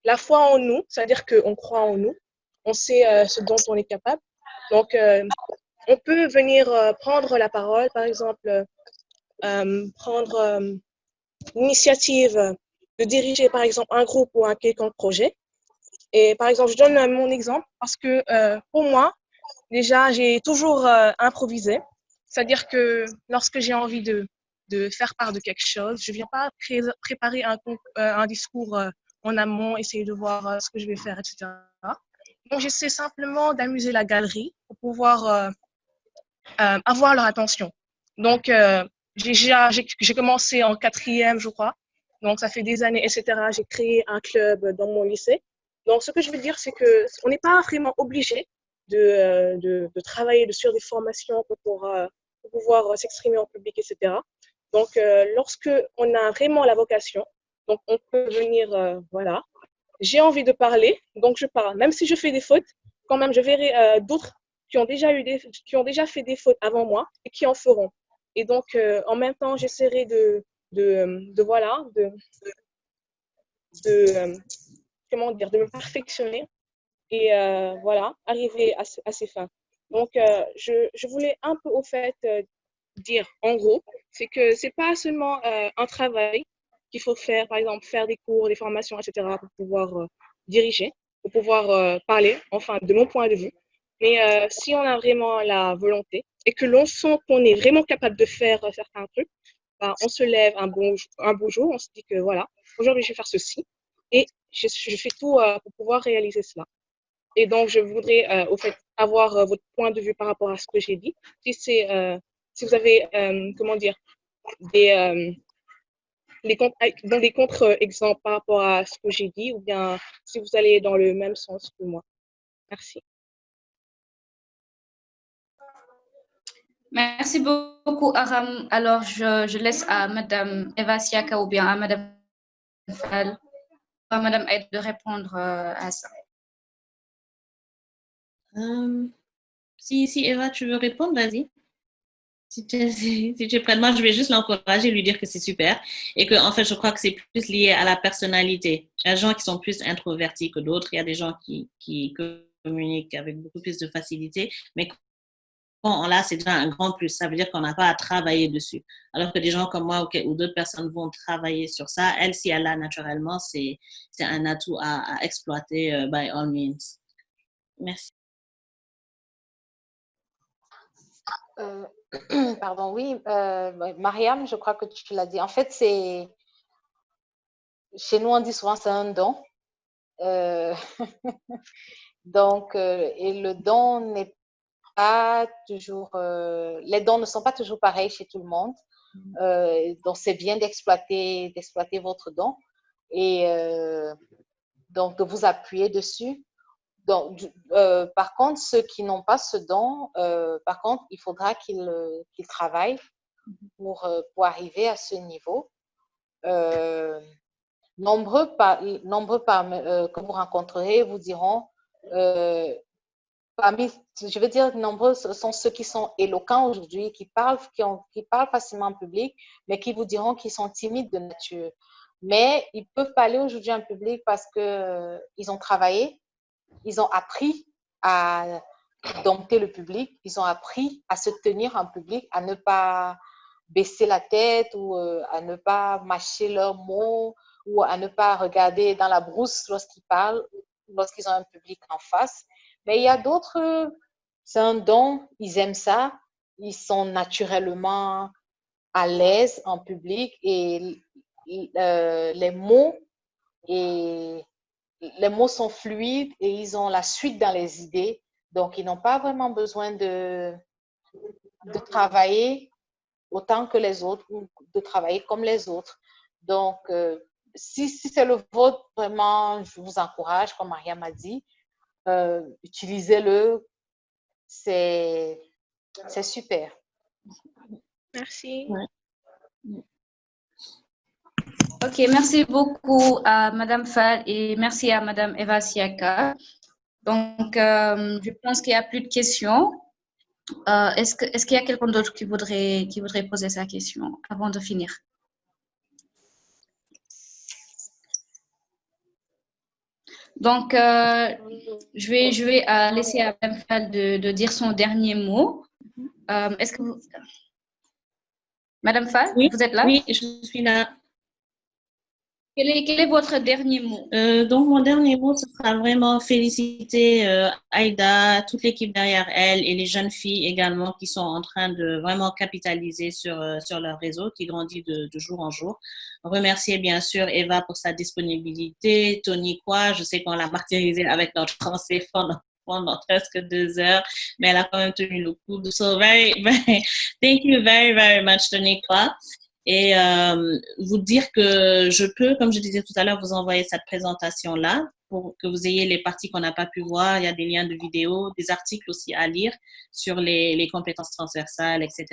L: la foi en nous, c'est-à-dire qu'on croit en nous, on sait ce dont on est capable. Donc, on peut venir prendre la parole, par exemple, prendre l'initiative de diriger, par exemple, un groupe ou un quelconque projet. Et par exemple, je donne mon exemple parce que pour moi, déjà, j'ai toujours improvisé. C'est-à-dire que lorsque j'ai envie de faire part de quelque chose, je ne viens pas préparer un discours en amont, essayer de voir ce que je vais faire, etc. Donc, j'essaie simplement d'amuser la galerie pour pouvoir avoir leur attention. Donc, j'ai commencé en 4e, je crois. Donc, ça fait des années, etc. J'ai créé un club dans mon lycée. Donc, ce que je veux dire, c'est qu'on n'est pas vraiment obligé de travailler sur des formations pour pouvoir s'exprimer en public, etc. Donc, lorsque on a vraiment la vocation, donc on peut venir, voilà. J'ai envie de parler, donc je parle. Même si je fais des fautes, quand même, je verrai d'autres qui ont déjà fait des fautes avant moi et qui en feront. Et donc, en même temps, j'essaierai comment dire, de me perfectionner et voilà, arriver à ces fins. Donc, je voulais un peu au fait dire, en gros, c'est que c'est pas seulement un travail qu'il faut faire, par exemple, faire des cours, des formations, etc., pour pouvoir diriger, pour pouvoir parler, enfin, de mon point de vue. Mais si on a vraiment la volonté et que l'on sent qu'on est vraiment capable de faire certains trucs, bah, on se lève un beau jour, on se dit que voilà, aujourd'hui je vais faire ceci et je fais tout pour pouvoir réaliser cela. Et donc, je voudrais au fait avoir votre point de vue par rapport à ce que j'ai dit. Si vous avez, comment dire, des, des contre-exemples par rapport à ce que j'ai dit, ou bien si vous allez dans le même sens que moi. Merci.
B: Merci beaucoup, Aram. Alors, je laisse à Madame Eva Siaka ou bien à Madame Fall, à Madame Aïd de répondre à ça.
D: Si Eva, tu veux répondre, vas-y. Si tu es prête, moi, je vais juste l'encourager, lui dire que c'est super et que, en fait, je crois que c'est plus lié à la personnalité. Il y a des gens qui sont plus introvertis que d'autres. Il y a des gens qui communiquent avec beaucoup plus de facilité. Mais quand on l'a, c'est déjà un grand plus. Ça veut dire qu'on n'a pas à travailler dessus. Alors que des gens comme moi ou d'autres personnes vont travailler sur ça. Elle, si elle l'a naturellement, c'est un atout à exploiter by all means. Merci.
F: Pardon, oui, Mariam, je crois que tu l'as dit. En fait, chez nous, on dit souvent c'est un don. Donc, et le don n'est pas toujours, les dons ne sont pas toujours pareils chez tout le monde. Donc, c'est bien d'exploiter votre don et donc de vous appuyer dessus. Donc, par contre, ceux qui n'ont pas ce don, par contre, il faudra qu'ils travaillent pour arriver à ce niveau. Nombreux que vous rencontrerez vous diront, je veux dire, nombreux sont ceux qui sont éloquents aujourd'hui, qui parlent facilement en public, mais qui vous diront qu'ils sont timides de nature. Mais ils peuvent parler aujourd'hui en public parce que ils ont travaillé, ils ont appris à dompter le public, ils ont appris à se tenir en public, à ne pas baisser la tête ou à ne pas mâcher leurs mots ou à ne pas regarder dans la brousse lorsqu'ils parlent, lorsqu'ils ont un public en face. Mais il y a d'autres, c'est un don, ils aiment ça, ils sont naturellement à l'aise en public et les mots sont fluides et ils ont la suite dans les idées. Donc, ils n'ont pas vraiment besoin de travailler autant que les autres ou de travailler comme les autres. Donc, si c'est le vôtre, vraiment, je vous encourage, comme Maria m'a dit, utilisez-le. C'est super.
L: Merci.
D: Ouais.
B: Ok, merci beaucoup à Madame Fall et merci à Madame Eva Siaka. Donc, je pense qu'il n'y a plus de questions. Est-ce qu'il y a quelqu'un d'autre qui voudrait poser sa question avant de finir? Donc, je vais laisser à Madame Fall de dire son dernier mot. Est-ce que vous... Madame Fall,
D: Oui,
B: vous êtes là?
D: oui, je suis là.
B: Quel est votre dernier mot?
D: Donc, mon dernier mot, ce sera vraiment féliciter Aïda, toute l'équipe derrière elle et les jeunes filles également qui sont en train de vraiment capitaliser sur leur réseau qui grandit de jour en jour. Remercier bien sûr Eva pour sa disponibilité, Tony Kwa, je sais qu'on l'a martyrisé avec notre français pendant presque 2 heures, mais elle a quand même tenu le coup. So thank you very, very much, Tony Kwa. Et vous dire que je peux, comme je disais tout à l'heure, vous envoyer cette présentation-là pour que vous ayez les parties qu'on n'a pas pu voir. Il y a des liens de vidéos, des articles aussi à lire sur les compétences transversales, etc.,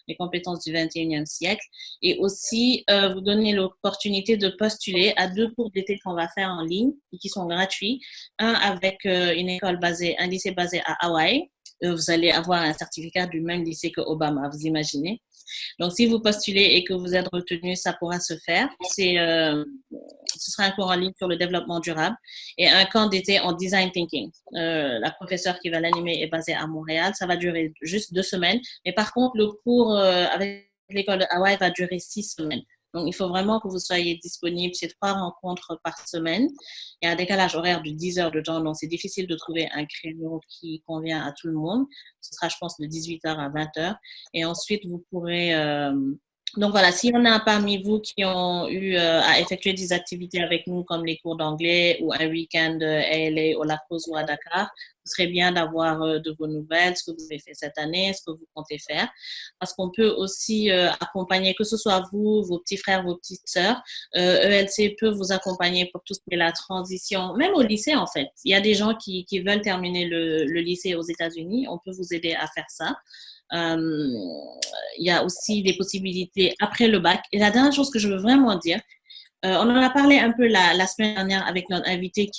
D: les compétences du 21e siècle. Et aussi, vous donner l'opportunité de postuler à 2 cours d'été qu'on va faire en ligne et qui sont gratuits. Un avec un lycée basé à Hawaï. Vous allez avoir un certificat du même lycée que Obama, vous imaginez. Donc, si vous postulez et que vous êtes retenu, ça pourra se faire. Ce sera un cours en ligne sur le développement durable et un camp d'été en design thinking. La professeure qui va l'animer est basée à Montréal. Ça va durer juste 2 semaines. Mais par contre, le cours avec l'école de Hawaï va durer 6 semaines. Donc, il faut vraiment que vous soyez disponible. C'est 3 rencontres par semaine. Il y a un décalage horaire de 10 heures de temps, donc c'est difficile de trouver un créneau qui convient à tout le monde. Ce sera, je pense, de 18h à 20h. Et ensuite, vous pourrez... Donc voilà, s'il y en a parmi vous qui ont eu à effectuer des activités avec nous, comme les cours d'anglais ou un week-end à LA, au Lac Rose ou à Dakar, ce serait bien d'avoir de vos nouvelles, ce que vous avez fait cette année, ce que vous comptez faire. Parce qu'on peut aussi accompagner, que ce soit vous, vos petits frères, vos petites sœurs, ELC peut vous accompagner pour tout ce qui est la transition, même au lycée en fait. Il y a des gens qui veulent terminer le lycée aux États-Unis, on peut vous aider à faire ça. Il y a aussi des possibilités après le bac. Et la dernière chose que je veux vraiment dire, on en a parlé un peu la semaine dernière avec notre invité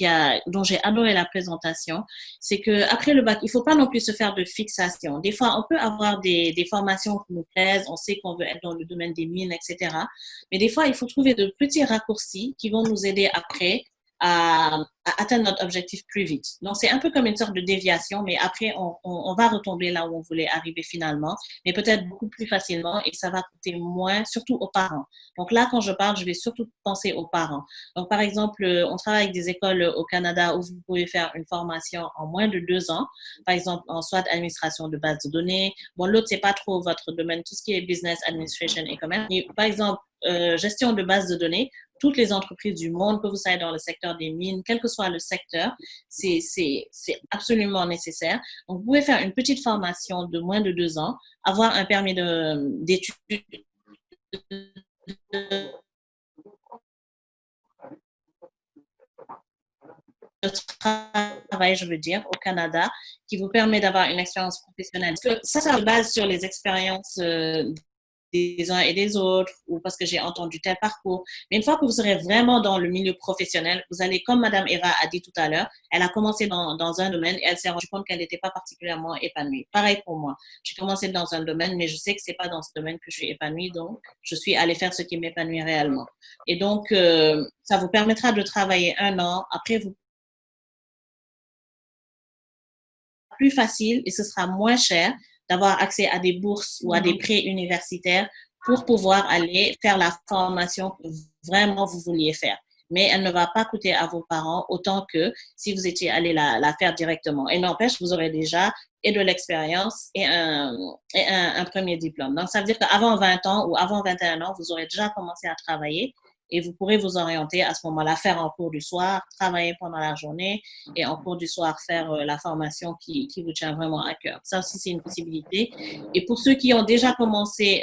D: dont j'ai adoré la présentation, c'est qu'après le bac, il ne faut pas non plus se faire de fixation. Des fois, on peut avoir des formations qui nous plaisent, on sait qu'on veut être dans le domaine des mines, etc. Mais des fois, il faut trouver de petits raccourcis qui vont nous aider après à atteindre notre objectif plus vite. Donc, c'est un peu comme une sorte de déviation, mais après, on va retomber là où on voulait arriver finalement, mais peut-être beaucoup plus facilement et ça va coûter moins, surtout aux parents. Donc là, quand je parle, je vais surtout penser aux parents. Donc, par exemple, on travaille avec des écoles au Canada où vous pouvez faire une formation en moins de 2 ans, par exemple, en soit administration de base de données. Bon, l'autre, c'est pas trop votre domaine, tout ce qui est business administration et commerce. Mais, par exemple, gestion de base de données, toutes les entreprises du monde, que vous soyez dans le secteur des mines, quel que soit le secteur, c'est absolument nécessaire. Donc, vous pouvez faire une petite formation de moins de 2 ans, avoir un permis d'études de travail, je veux dire, au Canada, qui vous permet d'avoir une expérience professionnelle. Ça se base sur les expériences des uns et des autres, ou parce que j'ai entendu tel parcours. Mais une fois que vous serez vraiment dans le milieu professionnel, vous allez, comme Madame Eva a dit tout à l'heure, elle a commencé dans un domaine et elle s'est rendue compte qu'elle n'était pas particulièrement épanouie. Pareil pour moi. J'ai commencé dans un domaine, mais je sais que c'est pas dans ce domaine que je suis épanouie, donc je suis allée faire ce qui m'épanouit réellement. Et donc, ça vous permettra de travailler 1 an. Après, vous plus facile et ce sera moins cher d'avoir accès à des bourses ou à des prêts universitaires pour pouvoir aller faire la formation que vraiment vous vouliez faire. Mais elle ne va pas coûter à vos parents autant que si vous étiez allé la faire directement. Et n'empêche, vous aurez déjà et de l'expérience et un premier diplôme. Donc, ça veut dire qu'avant 20 ans ou avant 21 ans, vous aurez déjà commencé à travailler et vous pourrez vous orienter à ce moment-là, faire en cours du soir, travailler pendant la journée et en cours du soir, faire la formation qui vous tient vraiment à cœur. Ça aussi, c'est une possibilité. Et pour ceux qui ont déjà commencé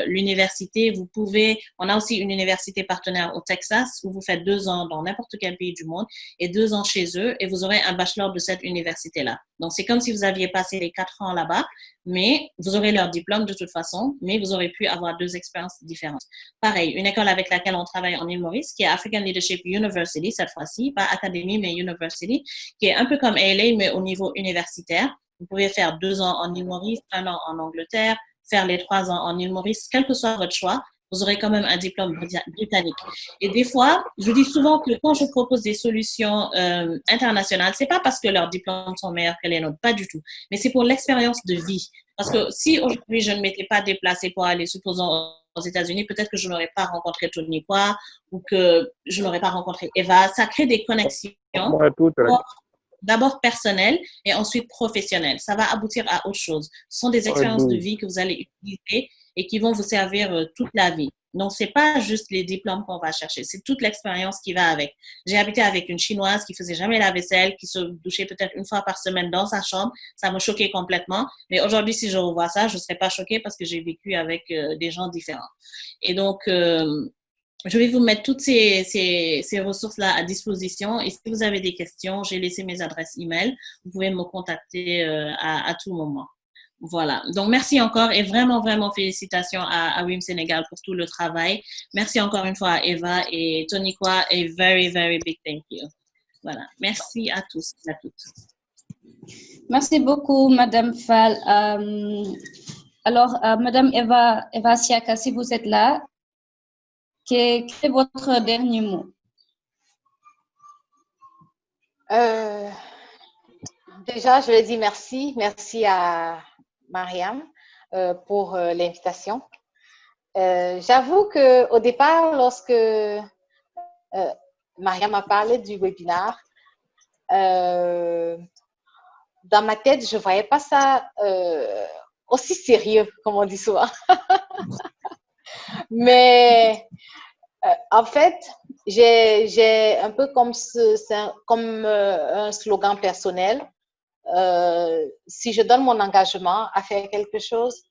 D: l'université, vous pouvez, on a aussi une université partenaire au Texas où vous faites 2 ans dans n'importe quel pays du monde et 2 ans chez eux et vous aurez un bachelor de cette université-là. Donc, c'est comme si vous aviez passé les 4 ans là-bas, mais vous aurez leur diplôme de toute façon, mais vous aurez pu avoir 2 expériences différentes. Pareil, une école avec laquelle on travaille en île Maurice, qui est African Leadership University cette fois-ci, pas académie, mais university, qui est un peu comme ALA, mais au niveau universitaire. Vous pouvez faire 2 ans en île Maurice, 1 an en Angleterre, faire les 3 ans en île Maurice, quel que soit votre choix, vous aurez quand même un diplôme britannique. Et des fois, je dis souvent que quand je propose des solutions internationales, c'est pas parce que leurs diplômes sont meilleurs que les nôtres, pas du tout, mais c'est pour l'expérience de vie. Parce que si aujourd'hui je ne m'étais pas déplacée pour aller, supposons, aux États-Unis, peut-être que je n'aurais pas rencontré Tony Kwa ou que je n'aurais pas rencontré Eva. Ça crée des connexions, d'abord personnelles et ensuite professionnelles. Ça va aboutir à autre chose. Ce sont des expériences de vie que vous allez utiliser et qui vont vous servir toute la vie. Donc, c'est pas juste les diplômes qu'on va chercher, c'est toute l'expérience qui va avec. J'ai habité avec une Chinoise qui faisait jamais la vaisselle, qui se douchait peut-être 1 fois par semaine dans sa chambre. Ça me choquait complètement. Mais aujourd'hui, si je revois ça, je serais pas choquée parce que j'ai vécu avec des gens différents. Et donc, je vais vous mettre toutes ces ressources-là à disposition. Et si vous avez des questions, j'ai laissé mes adresses email. Vous pouvez me contacter à tout moment. Voilà. Donc, merci encore et vraiment, vraiment félicitations à WIM Sénégal pour tout le travail. Merci encore une fois à Eva et Tony Kwa. A very, very big thank you. Voilà. Merci à tous et à toutes.
B: Merci beaucoup, Madame Fall. Alors, Madame Eva Siaka, si vous êtes là, quel est votre dernier mot?
F: Déjà, je vais dire merci. Merci à Mariam pour l'invitation. J'avoue qu'au départ, lorsque Mariam a parlé du webinaire, dans ma tête, je ne voyais pas ça aussi sérieux, comme on dit souvent. Mais en fait, j'ai un peu comme un slogan personnel. Si je donne mon engagement à faire quelque chose,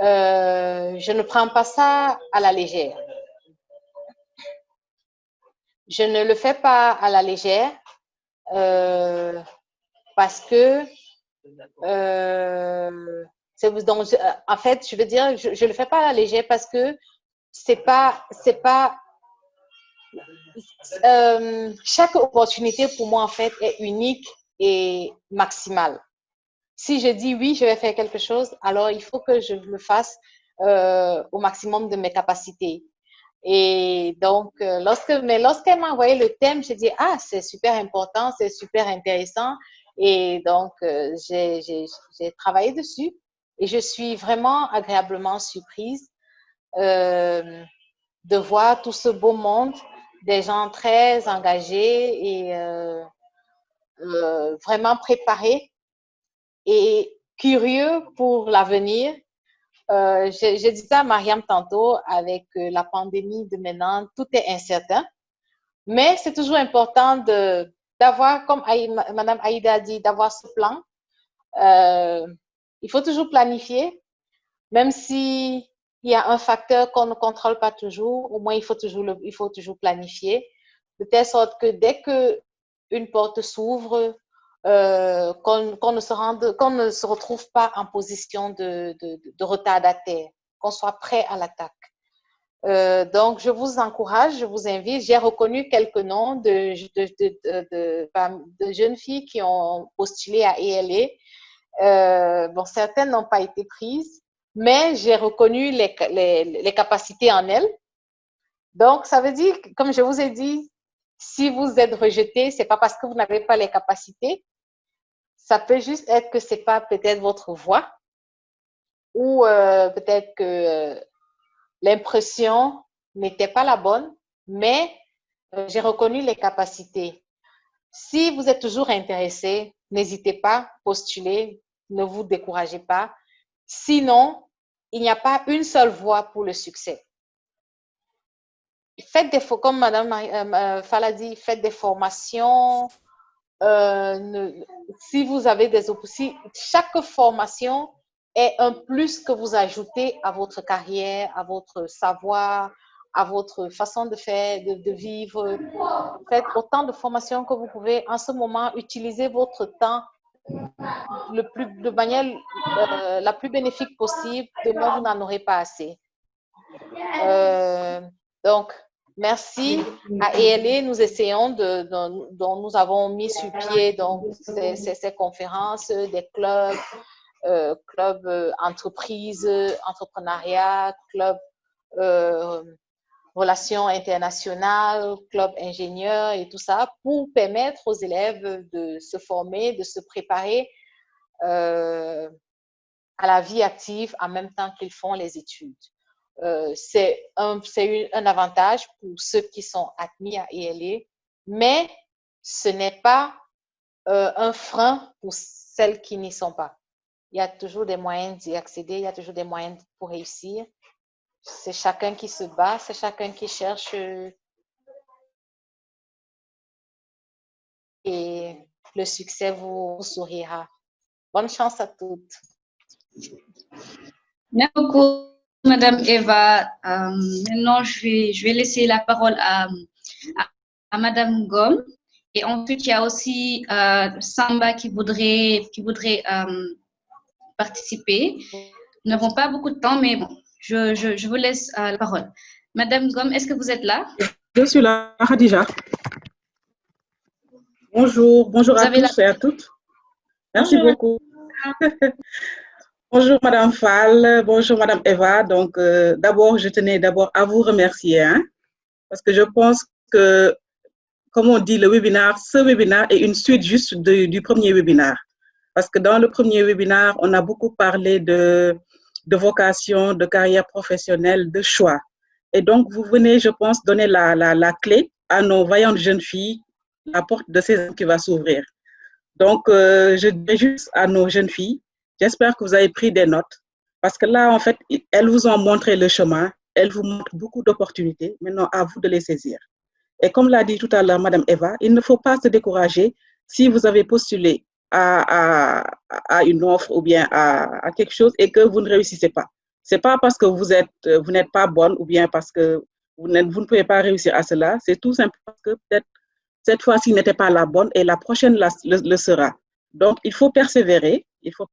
F: je ne prends pas ça à la légère. Je ne le fais pas à la légère parce que donc, en fait, je veux dire, je le fais pas à la légère parce que chaque opportunité pour moi en fait est unique et maximale. Si je dis oui, je vais faire quelque chose, alors il faut que je le fasse au maximum de mes capacités. Et donc, lorsqu'elle m'a envoyé le thème, j'ai dit, ah, c'est super important, c'est super intéressant. Et donc, j'ai travaillé dessus et je suis vraiment agréablement surprise de voir tout ce beau monde, des gens très engagés et vraiment préparés et curieux pour l'avenir. J'ai dit ça à Mariam tantôt, avec la pandémie de maintenant, tout est incertain. Mais c'est toujours important d'avoir, comme Madame Aïda a dit, d'avoir ce plan. Il faut toujours planifier, même s'il y a un facteur qu'on ne contrôle pas toujours, au moins il faut toujours planifier, de telle sorte que dès qu'une porte s'ouvre, qu'on ne se retrouve pas en position de retardataire, qu'on soit prêt à l'attaque. Donc, je vous encourage, je vous invite. J'ai reconnu quelques noms de jeunes filles qui ont postulé à ELA. Bon, certaines n'ont pas été prises, mais j'ai reconnu les capacités en elles. Donc, ça veut dire, comme je vous ai dit, si vous êtes rejeté, c'est pas parce que vous n'avez pas les capacités. Ça peut juste être que c'est pas peut-être votre voix ou peut-être que l'impression n'était pas la bonne, mais j'ai reconnu les capacités. Si vous êtes toujours intéressé, n'hésitez pas, postulez, ne vous découragez pas. Sinon, il n'y a pas une seule voie pour le succès. Faites comme Madame Fall dit, faites des formations. Si vous avez chaque formation est un plus que vous ajoutez à votre carrière, à votre savoir, à votre façon de faire, de vivre. Faites autant de formations que vous pouvez. En ce moment, utilisez votre temps de manière la plus bénéfique possible, demain, vous n'en aurez pas assez. Donc, merci à ELE. Nous essayons dont nous avons mis sur pied donc, ces conférences, des clubs, entreprises, entrepreneuriat, club relations internationales, club ingénieurs et tout ça, pour permettre aux élèves de se former, de se préparer à la vie active en même temps qu'ils font les études. C'est un avantage pour ceux qui sont admis à ELE, mais ce n'est pas un frein pour celles qui n'y sont pas. Il y a toujours des moyens d'y accéder, il y a toujours des moyens pour réussir. C'est chacun qui se bat, c'est chacun qui cherche et le succès vous sourira. Bonne chance à toutes.
B: Merci beaucoup, Madame Eva. Maintenant, je vais laisser la parole à Madame Gom. Et ensuite, il y a aussi Samba qui voudrait participer. Nous n'avons pas beaucoup de temps, mais bon, je vous laisse la parole. Madame Gom, est-ce que vous êtes là?
M: Je suis là, Khadija. Bonjour à tous et à toutes. Merci beaucoup. Bonjour Madame Fall, bonjour Madame Eva. Donc d'abord, je tenais à vous remercier, parce que je pense que, comme on dit, ce webinaire est une suite juste du premier webinaire. Parce que dans le premier webinaire, on a beaucoup parlé de vocation, de carrière professionnelle, de choix. Et donc, vous venez, je pense, donner la clé à nos vaillantes jeunes filles, la porte de saison qui va s'ouvrir. Donc, je dis juste à nos jeunes filles, j'espère que vous avez pris des notes, parce que là, en fait, elles vous ont montré le chemin, elles vous montrent beaucoup d'opportunités, maintenant à vous de les saisir. Et comme l'a dit tout à l'heure Madame Eva, il ne faut pas se décourager si vous avez postulé à une offre ou bien à quelque chose et que vous ne réussissez pas. Ce n'est pas parce que vous n'êtes pas bonne ou bien parce que vous ne pouvez pas réussir à cela, c'est tout simplement parce que peut-être cette fois-ci n'était pas la bonne et la prochaine le sera. Donc, il faut persévérer, il faut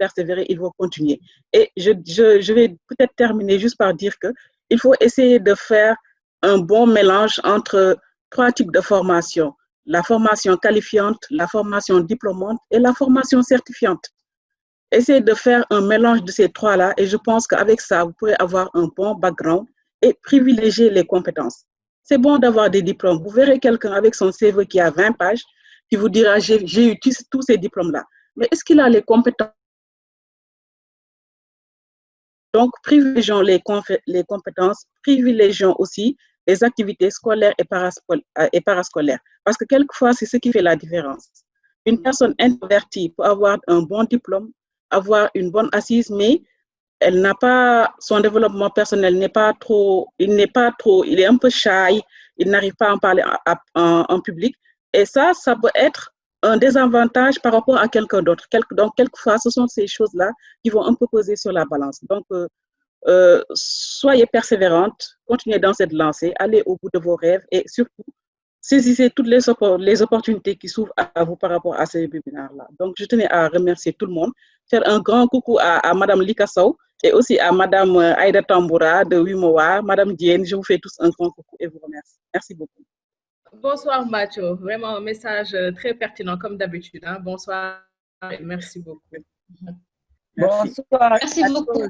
M: continuer. Et je vais peut-être terminer juste par dire qu'il faut essayer de faire un bon mélange entre 3 types de formation: la formation qualifiante, la formation diplômante et la formation certifiante. Essayez de faire un mélange de ces 3-là et je pense qu'avec ça, vous pourrez avoir un bon background et privilégier les compétences. C'est bon d'avoir des diplômes. Vous verrez quelqu'un avec son CV qui a 20 pages qui vous dira « j'ai eu tous ces diplômes-là ». Mais est-ce qu'il a les compétences? Donc, privilégions les compétences, privilégions aussi les activités scolaires et parascolaires. Parce que quelquefois, c'est ce qui fait la différence. Une personne introvertie peut avoir un bon diplôme, avoir une bonne assise, mais elle n'a pas, son développement personnel n'est pas trop, il est un peu shy, il n'arrive pas à en parler en public. Et ça peut être un désavantage par rapport à quelqu'un d'autre. Donc, quelquefois, ce sont ces choses-là qui vont un peu peser sur la balance. Donc, soyez persévérante, continuez dans cette lancée, allez au bout de vos rêves et surtout, saisissez toutes les opportunités qui s'ouvrent à vous par rapport à ces webinaires-là. Donc, je tenais à remercier tout le monde, faire un grand coucou à Madame Lika Sow et aussi à Madame Aïda Tamboura de Wimowa, Madame Diène, je vous fais tous un grand coucou et vous remercie. Merci beaucoup.
H: Bonsoir Macho, vraiment un message très pertinent comme d'habitude. Bonsoir et merci beaucoup.
G: Bonsoir.
B: Merci beaucoup.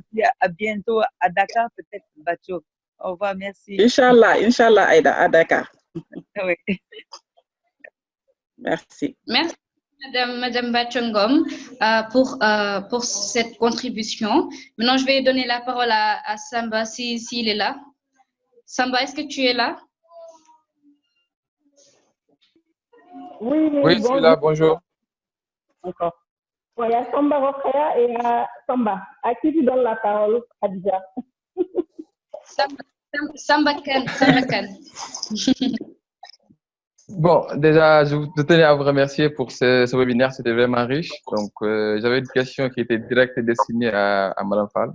G: À bientôt à Dakar, peut-être, Bacho. Au revoir, merci.
M: Inch'Allah, Aïda, à Dakar.
G: Oui.
M: Merci.
B: Merci, Madame Bachongom, pour cette contribution. Maintenant, je vais donner la parole à Samba s'il est là. Samba, est-ce que tu es là?
J: Oui,
N: je suis là, bonjour.
J: Encore. Il y a Samba Rokhaya et Samba. À qui tu donnes la parole, Khadija?
B: Samba Khan.
N: Bon, déjà, je tenais à vous remercier pour ce webinaire, c'était vraiment riche. Donc, j'avais une question qui était directe et destinée à Mme Fall.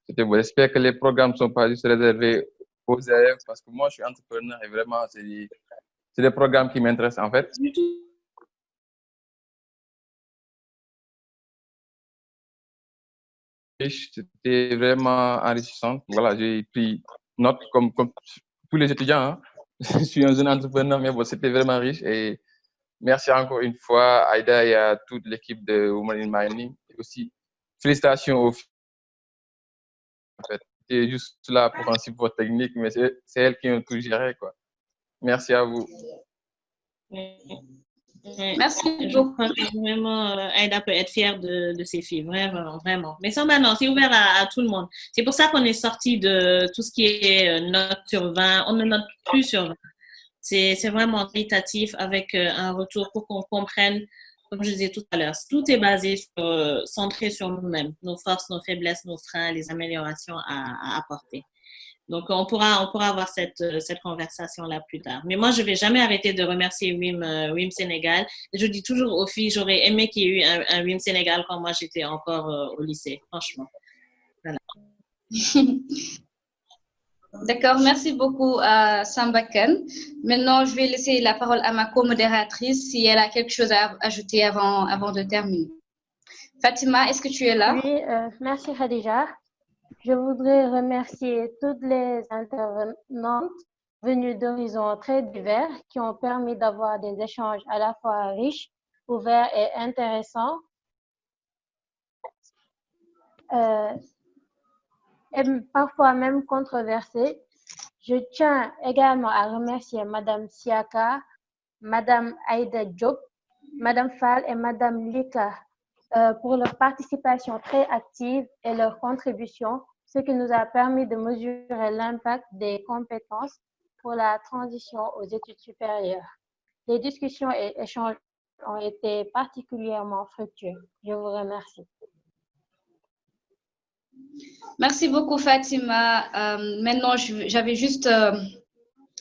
N: J'espère que les programmes ne sont pas juste réservés aux élèves, parce que moi, je suis entrepreneur et vraiment, c'est des programmes qui m'intéressent en fait. riche, c'était vraiment enrichissant. Voilà, j'ai pris note comme tous les étudiants. Hein. Je suis un jeune entrepreneur, mais bon, c'était vraiment riche. Et merci encore une fois, Aïda, et à toute l'équipe de Women in Mining. Et aussi, félicitations aux filles. En fait, j'étais juste là pour un support technique, mais c'est elles qui ont tout géré, quoi. Merci à vous.
B: Merci
D: Je crois que vraiment, Aïda peut être fière de ses filles, vraiment, vraiment. Mais ça, maintenant, c'est ouvert à tout le monde. C'est pour ça qu'on est sorti de tout ce qui est note sur 20. On ne note plus sur 20. C'est vraiment qualitatif avec un retour pour qu'on comprenne, comme je disais tout à l'heure, tout est basé sur, centré sur nous-mêmes, nos forces, nos faiblesses, nos freins, les améliorations à apporter. Donc, on pourra avoir cette conversation-là plus tard. Mais moi, je ne vais jamais arrêter de remercier WIM Sénégal. Je dis toujours aux filles, j'aurais aimé qu'il y ait eu un WIM Sénégal quand moi, j'étais encore au lycée, franchement. Voilà.
B: D'accord, merci beaucoup à Sambakan. Maintenant, je vais laisser la parole à ma co-modératrice si elle a quelque chose à ajouter avant de terminer. Fatima, est-ce que tu es là?
C: Oui, merci Khadija. Je voudrais remercier toutes les intervenantes venues d'horizons très divers qui ont permis d'avoir des échanges à la fois riches, ouverts et intéressants. Et parfois même controversés. Je tiens également à remercier Madame Siaka, Madame Aïda Diop, Madame Fall et Madame Lika pour leur participation très active et leur contribution, ce qui nous a permis de mesurer l'impact des compétences pour la transition aux études supérieures. Les discussions et échanges ont été particulièrement fructueux. Je vous remercie.
B: Merci beaucoup, Fatima. Maintenant, j'avais juste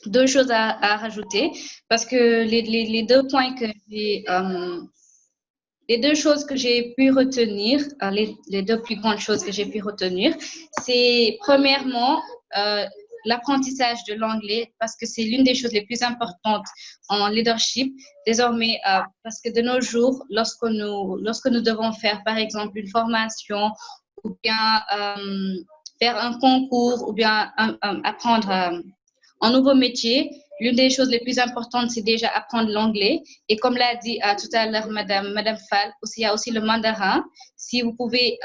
B: deux choses à rajouter parce que les deux points que j'ai... les deux choses que j'ai pu retenir, les deux plus grandes choses que j'ai pu retenir, c'est premièrement l'apprentissage de l'anglais parce que c'est l'une des choses les plus importantes en leadership. Désormais, parce que de nos jours, lorsque nous devons faire par exemple une formation ou bien faire un concours ou bien apprendre un nouveau métier, l'une des choses les plus importantes, c'est déjà apprendre l'anglais. Et comme l'a dit tout à l'heure Madame Fall, il y a aussi le mandarin. Si vous pouvez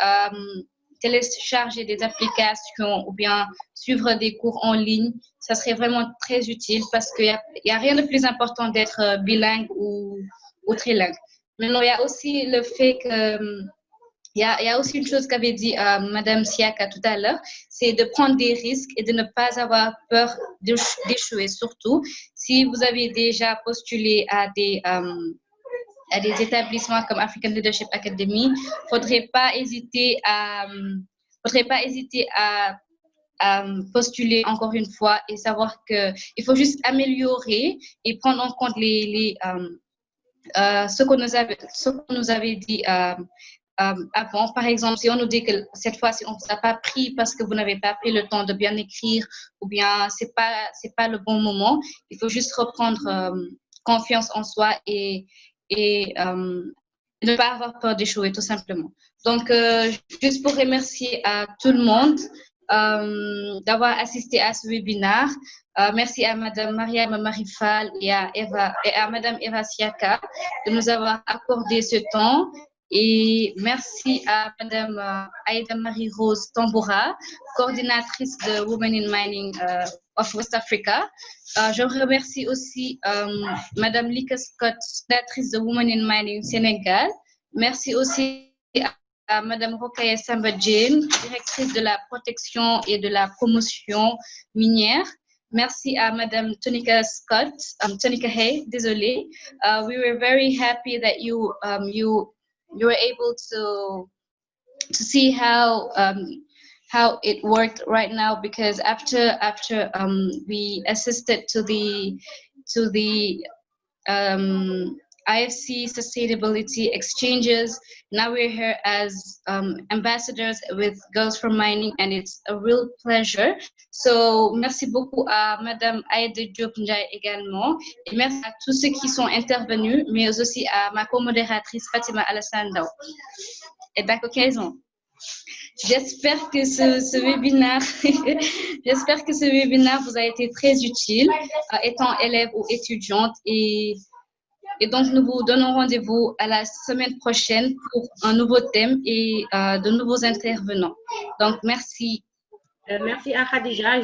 B: télécharger des applications ou bien suivre des cours en ligne, ça serait vraiment très utile parce qu'il n'y a rien de plus important d'être bilingue ou trilingue. Maintenant, il y a aussi le fait que... Il y a aussi une chose qu'avait dit Madame Siaka tout à l'heure, c'est de prendre des risques et de ne pas avoir peur d'échouer. Surtout, si vous avez déjà postulé à des établissements comme African Leadership Academy, il ne faudrait pas hésiter à postuler encore une fois et savoir qu'il faut juste améliorer et prendre en compte ce qu'on nous avait dit avant. Par exemple, si on nous dit que cette fois-ci, on ne vous a pas pris parce que vous n'avez pas pris le temps de bien écrire ou bien c'est pas le bon moment, il faut juste reprendre confiance en soi et ne pas avoir peur d'échouer, tout simplement. Donc, juste pour remercier à tout le monde d'avoir assisté à ce webinaire. Merci à Madame Mariam Marifal et à Madame Eva Siaka de nous avoir accordé ce temps. Et merci à Madame Aïda Marie-Rose Tamboura, coordinatrice de Women in Mining of West Africa. Je remercie aussi Madame Lika Scott, coordinatrice de Women in Mining Sénégal. Merci aussi à Madame Rokhaya Samba Jane, directrice de la protection et de la promotion minière. Merci à Madame Tonika Scott, Tonika Hay, désolée. We were very happy that you were able to see how it worked right now, because after we assisted to the IFC sustainability exchanges, now we're here as ambassadors with Girls from Mining, and it's a real pleasure. So merci beaucoup à Madame Aïda Diop Ndiaye également, et merci à tous ceux qui sont intervenus, mais aussi à ma co-modératrice Fatima Alassane Daw. Et back occasion. J'espère que ce webinaire, j'espère que ce webinaire vous a été très utile, étant élève ou étudiante. Et donc, nous vous donnons rendez-vous à la semaine prochaine pour un nouveau thème et de nouveaux intervenants. Donc, merci.
A: Merci à Khadija.